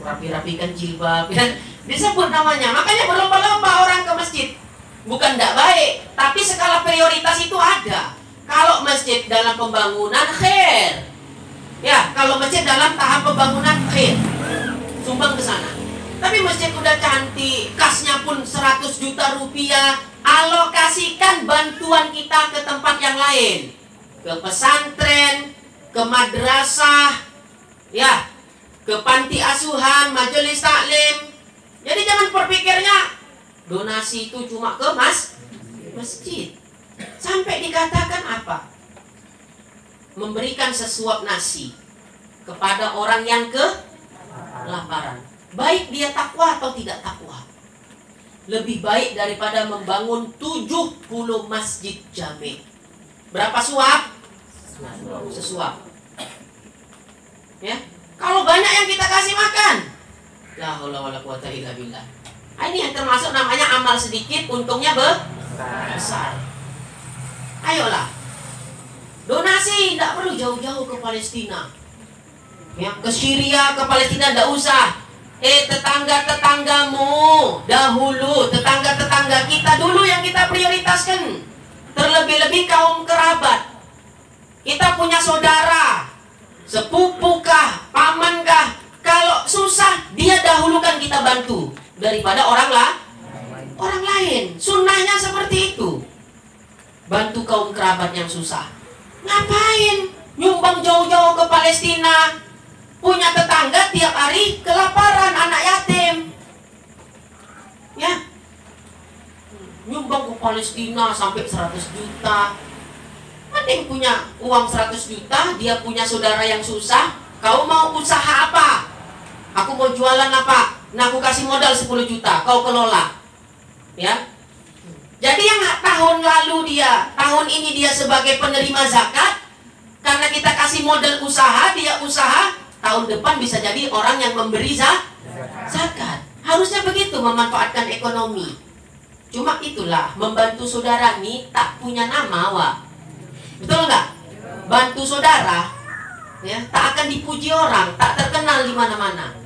Rapi-rapikan jilbab, ya. Disebut namanya. Makanya berlomba-lomba orang ke masjid. Bukan tidak baik, tapi skala prioritas itu ada. Kalau masjid dalam pembangunan, khair. Ya, kalau masjid dalam tahap pembangunan, khair. Sumbang ke sana. Tapi masjid udah cantik, kasnya pun 100 juta rupiah, alokasikan bantuan kita ke tempat yang lain. Ke pesantren, ke madrasah, ya, ke panti asuhan, majelis taklim. Jadi jangan berpikirnya donasi itu cuma ke masjid. Sampai dikatakan apa? Memberikan sesuap nasi kepada orang yang kelaparan. Baik dia takwa atau tidak takwa, lebih baik daripada membangun 70 masjid jami'. Berapa suap? Sesuap. Ya. Kalau banyak yang kita kasih makan, la haula wala quwata illa billah. Ini yang termasuk namanya amal sedikit, untungnya besar. Ayolah, donasi tidak perlu jauh-jauh ke Palestina, ya, ke Syria, ke Palestina tidak usah. Tetangga-tetanggamu dahulu, tetangga-tetangga kita dulu yang kita prioritaskan. Terlebih-lebih kaum kerabat. Kita punya saudara, sepupukah, pamankah, kalau susah dia dahulukan kita bantu daripada orang lain. Sunnahnya seperti itu. Bantu kaum kerabat yang susah. Ngapain nyumbang jauh-jauh ke Palestina? Punya tetangga tiap hari kelaparan, anak yatim. Ya, nyumbang ke Palestina sampai 100 juta. Mending punya uang 100 juta, dia punya saudara yang susah. Kau mau usaha apa? Aku mau jualan apa? Nah, aku kasih modal 10 juta, kau kelola. Ya. Jadi yang tahun lalu tahun ini dia sebagai penerima zakat, karena kita kasih modal usaha, dia usaha, tahun depan bisa jadi orang yang memberi zakat. Harusnya begitu memanfaatkan ekonomi. Cuma itulah, membantu saudara nih tak punya nama, Wak. Betul nggak? Bantu saudara, ya, tak akan dipuji orang, tak terkenal di mana-mana.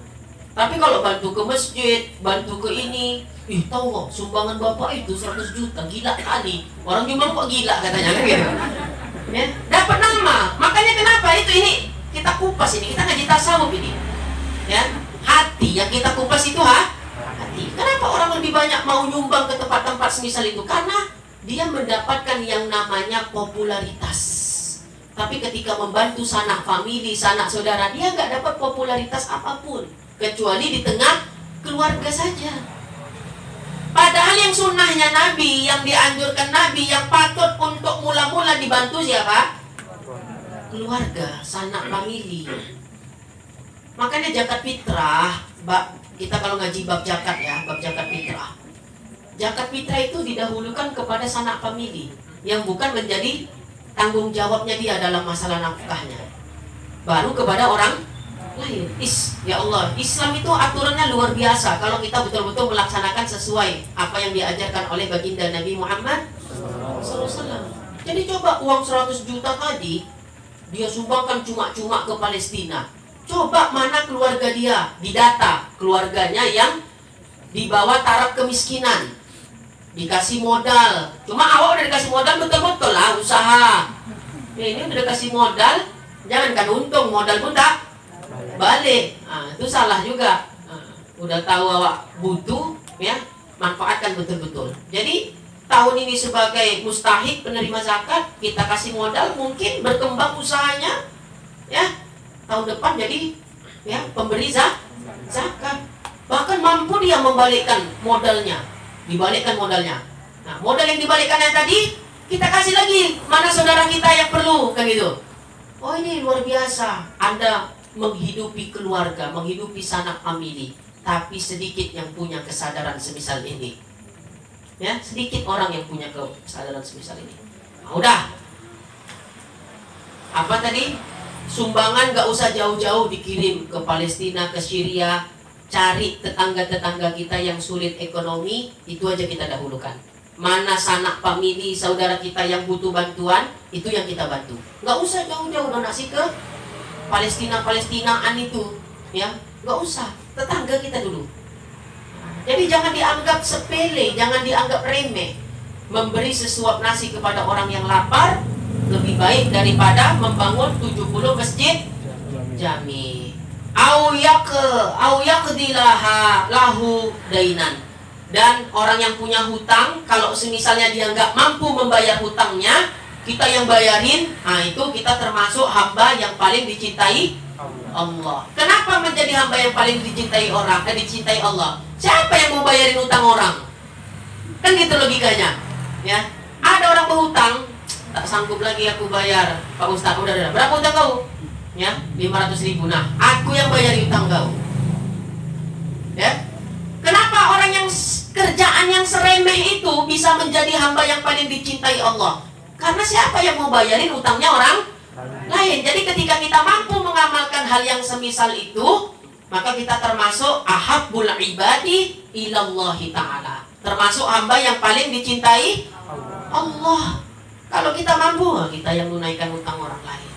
Tapi kalau bantu ke masjid, bantu ke ini, tahu kok sumbangan bapak itu 100 juta, gila kali. Orang nyumbang kok gila katanya, kan gitu. Ya, dapat nama. Makanya kenapa ini kita kupas ini, kita ngaji tasawuf ini. Ya, hati yang kita kupas itu hati. Kenapa orang lebih banyak mau nyumbang ke tempat-tempat semisal itu? Karena dia mendapatkan yang namanya popularitas. Tapi ketika membantu sanak famili, sanak saudara, dia nggak dapat popularitas apapun, kecuali di tengah keluarga saja. Padahal yang sunnahnya Nabi, yang dianjurkan Nabi, yang patut untuk mula-mula dibantu siapa? Keluarga, sanak famili. Makanya zakat fitrah, kita kalau ngaji bab zakat ya, bab zakat fitrah. Zakat fitrah itu didahulukan kepada sanak famili, yang bukan menjadi tanggung jawabnya dia dalam masalah nafkahnya. Baru kepada orang lain. Ya Allah, Islam itu aturannya luar biasa kalau kita betul-betul melaksanakan sesuai apa yang diajarkan oleh baginda Nabi Muhammad SAW. Jadi coba uang 100 juta tadi dia sumbangkan cuma-cuma ke Palestina. Coba mana keluarga dia, didata keluarganya yang di bawah taraf kemiskinan, dikasih modal. Cuma awak udah dikasih modal betul-betul lah usaha. Ini udah dikasih modal, jangankan untung, modal pun tak balik. Itu salah juga. Udah tahu awak butuh, ya manfaatkan betul-betul. Jadi tahun ini sebagai mustahik penerima zakat, kita kasih modal, mungkin berkembang usahanya, ya. Tahun depan jadi ya pemberi zakat, bahkan mampu dia membalikkan modalnya, dibalikkan modalnya. Nah, modal yang dibalikkannya tadi kita kasih lagi mana saudara kita yang perlu, kan gitu. Oh, ini luar biasa. Anda menghidupi keluarga, menghidupi sanak famili, tapi sedikit yang punya kesadaran semisal ini. Ya, sedikit orang yang punya kesadaran semisal ini. Nah, udah. Apa tadi? Sumbangan gak usah jauh-jauh dikirim ke Palestina, ke Syria. Cari tetangga-tetangga kita yang sulit ekonomi, itu aja kita dahulukan. Mana sanak famili saudara kita yang butuh bantuan, itu yang kita bantu. Gak usah jauh-jauh donasi ke Palestinaan itu, ya, gak usah. Tetangga kita dulu. Jadi jangan dianggap sepele, jangan dianggap remeh. Memberi sesuap nasi kepada orang yang lapar lebih baik daripada membangun 70 masjid jami. Au yaqdilaha lahu dainan. Dan orang yang punya hutang, kalau semisalnya dia nggak mampu membayar hutangnya, kita yang bayarin, nah itu kita termasuk hamba yang paling dicintai Allah. Kenapa menjadi hamba yang paling dicintai orang? Dicintai Allah. Siapa yang mau bayarin hutang orang? Kan gitu logikanya. Ya, ada orang berhutang, tak sanggup lagi aku bayar, Pak Ustaz. Udah. Berapa hutang kau? Ya, 500.000. Nah, aku yang bayar hutang kau. Ya. Kenapa orang yang kerjaan yang seremeh itu bisa menjadi hamba yang paling dicintai Allah? Karena siapa yang mau bayarin hutangnya orang lain. Jadi ketika kita mampu mengamalkan hal yang semisal itu, maka kita termasuk ahabbul ibadi ilallahi ta'ala. Termasuk hamba yang paling dicintai Allah. Kalau kita mampu, kita yang menunaikan hutang orang lain.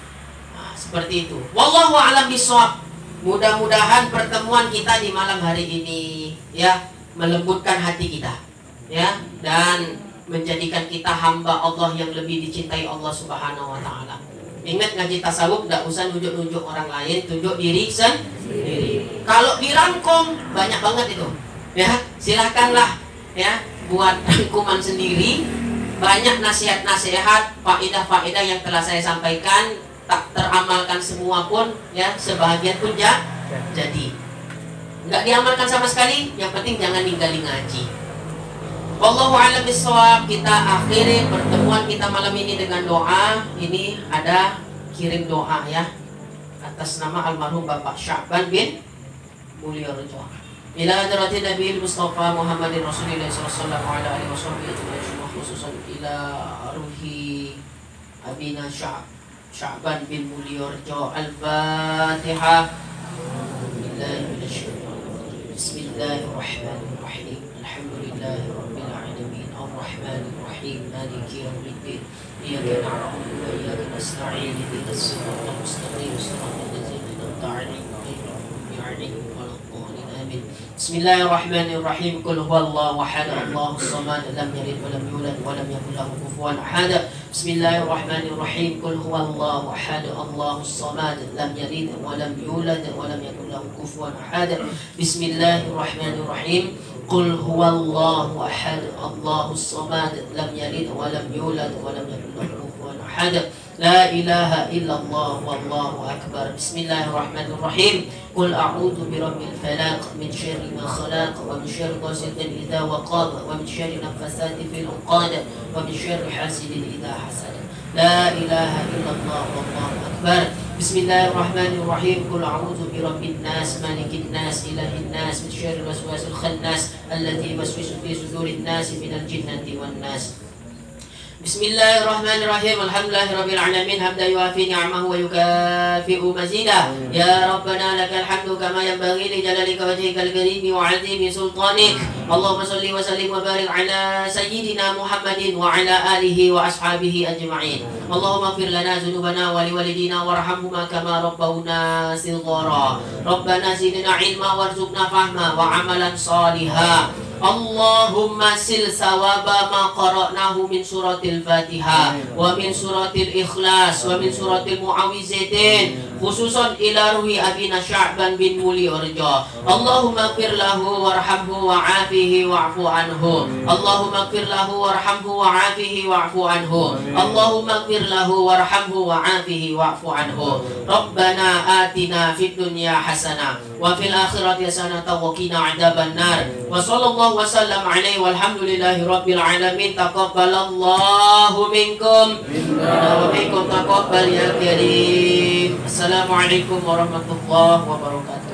Nah, seperti itu. Wallahu a'lam bishawab. Mudah-mudahan pertemuan kita di malam hari ini ya melembutkan hati kita, ya, dan menjadikan kita hamba Allah yang lebih dicintai Allah Subhanahu wa taala. Ingat, ngaji tasawuf enggak usah nunjuk-nunjuk orang lain, tunjuk diri sendiri. Kalau dirangkum banyak banget itu. Ya, silakanlah ya buat rangkuman sendiri. Banyak nasihat-nasihat, faedah-faedah yang telah saya sampaikan, tak teramalkan semua pun ya, sebahagian pun jadi nggak diamalkan sama sekali. Yang penting jangan ninggalin ngaji. Wallahu a'lam bishawab. Kita akhiri pertemuan kita malam ini dengan doa. Ini ada kirim doa ya atas nama almarhum Bapak Sya'ban bin Mulyorejo. Ila hadratin Nabi Mustafa Muhammadin Rasulillah sallallahu alaihi wasallam, khususan ila ruhi abina Sya'ban bin Mulyorejo. Al-Fatihah. Bismillahirrahmanirrahim. Alhamdulillahirabbil alamin. Ar-Rahmanir Rahim. Maliki yaumiddin. Iyyaka na'budu wa iyyaka nasta'in. Ihdinas siratal mustaqim. Siratal ladzina an'amta 'alaihim ghairil maghdubi 'alaihim waladdallin. Amin. Bismillahirrahmanirrahim. Qul huwallahu ahad, Allahus samad, lam yalid wa lam yulad wa lam yakul lahu kufuwan ahad. Bismillahirrahmanirrahim. Qul huwallahu ahad, Allahus samad, lam yalid wa lam yulad wa lam yakul lahu kufuwan ahad. Bismillahirrahmanirrahim. Qul huwallahu ahad, Allahus samad, lam yalid wa lam yulad wa lam yakul lahu kufuwan ahad. La ilaha illallah wallahu akbar. Bismillahirrahmanirrahim. Qul a'udzu birabbil falaq min syarri ma khalaq wa min syarri ghasiqin idza waqab wa min syarri nafasati fil 'uqad wa min syarri hasidin idza hasad. La ilaha illallah wallahu akbar. Bismillahirrahmanirrahim. Qul a'udzu birabbin nas malikin nas ilahin nas min syarri waswasil khannas alladzi yuwaswisu fi sudurin nas minal jinnati wan nas. Bismillahirrahmanirrahim. Alhamdulillahirabbil alamin hamdan yuafi ni'amahu wa yukafi'u mazida. Ya Rabbana lakal hamdu kama yanbaghi li jalalika wajhikal karimi wa 'azimi sultanik. Allahumma salli wa sallim wa barik ala sayyidina Muhammadin wa ala alihi wa ashabihi ajma'in. Allahumma fir lana dzunubana wa liwalidina warhamhuma kama rabbawna shighara. Rabbana zidna ilma warzuqna fahma wa amalan shaliha. Allahumma sil sawaba ma qara'nahu min suratil Fatihah wa min suratil Ikhlas wa min suratil Mu'awwizatain khususan ila ruhi abina Sya'ban bin Muli Urja. Allahumma ighfir lahu warhamhu wa'afihi wa'fu anhu. Allahumma ighfir lahu warhamhu wa'afihi wa'fu anhu. Allahumma ighfir lahu warhamhu wa'afihi wa'fu anhu. Rabbana atina fid dunya hasanah wa fil akhirati hasanah wa qina adzabannar. Wa sallallahu wasallam alaihi walhamdulillahi rabbil alamin. Taqabbalallahu minkum wa minkum taqabbal ya karim. Assalamualaikum warahmatullahi wabarakatuh.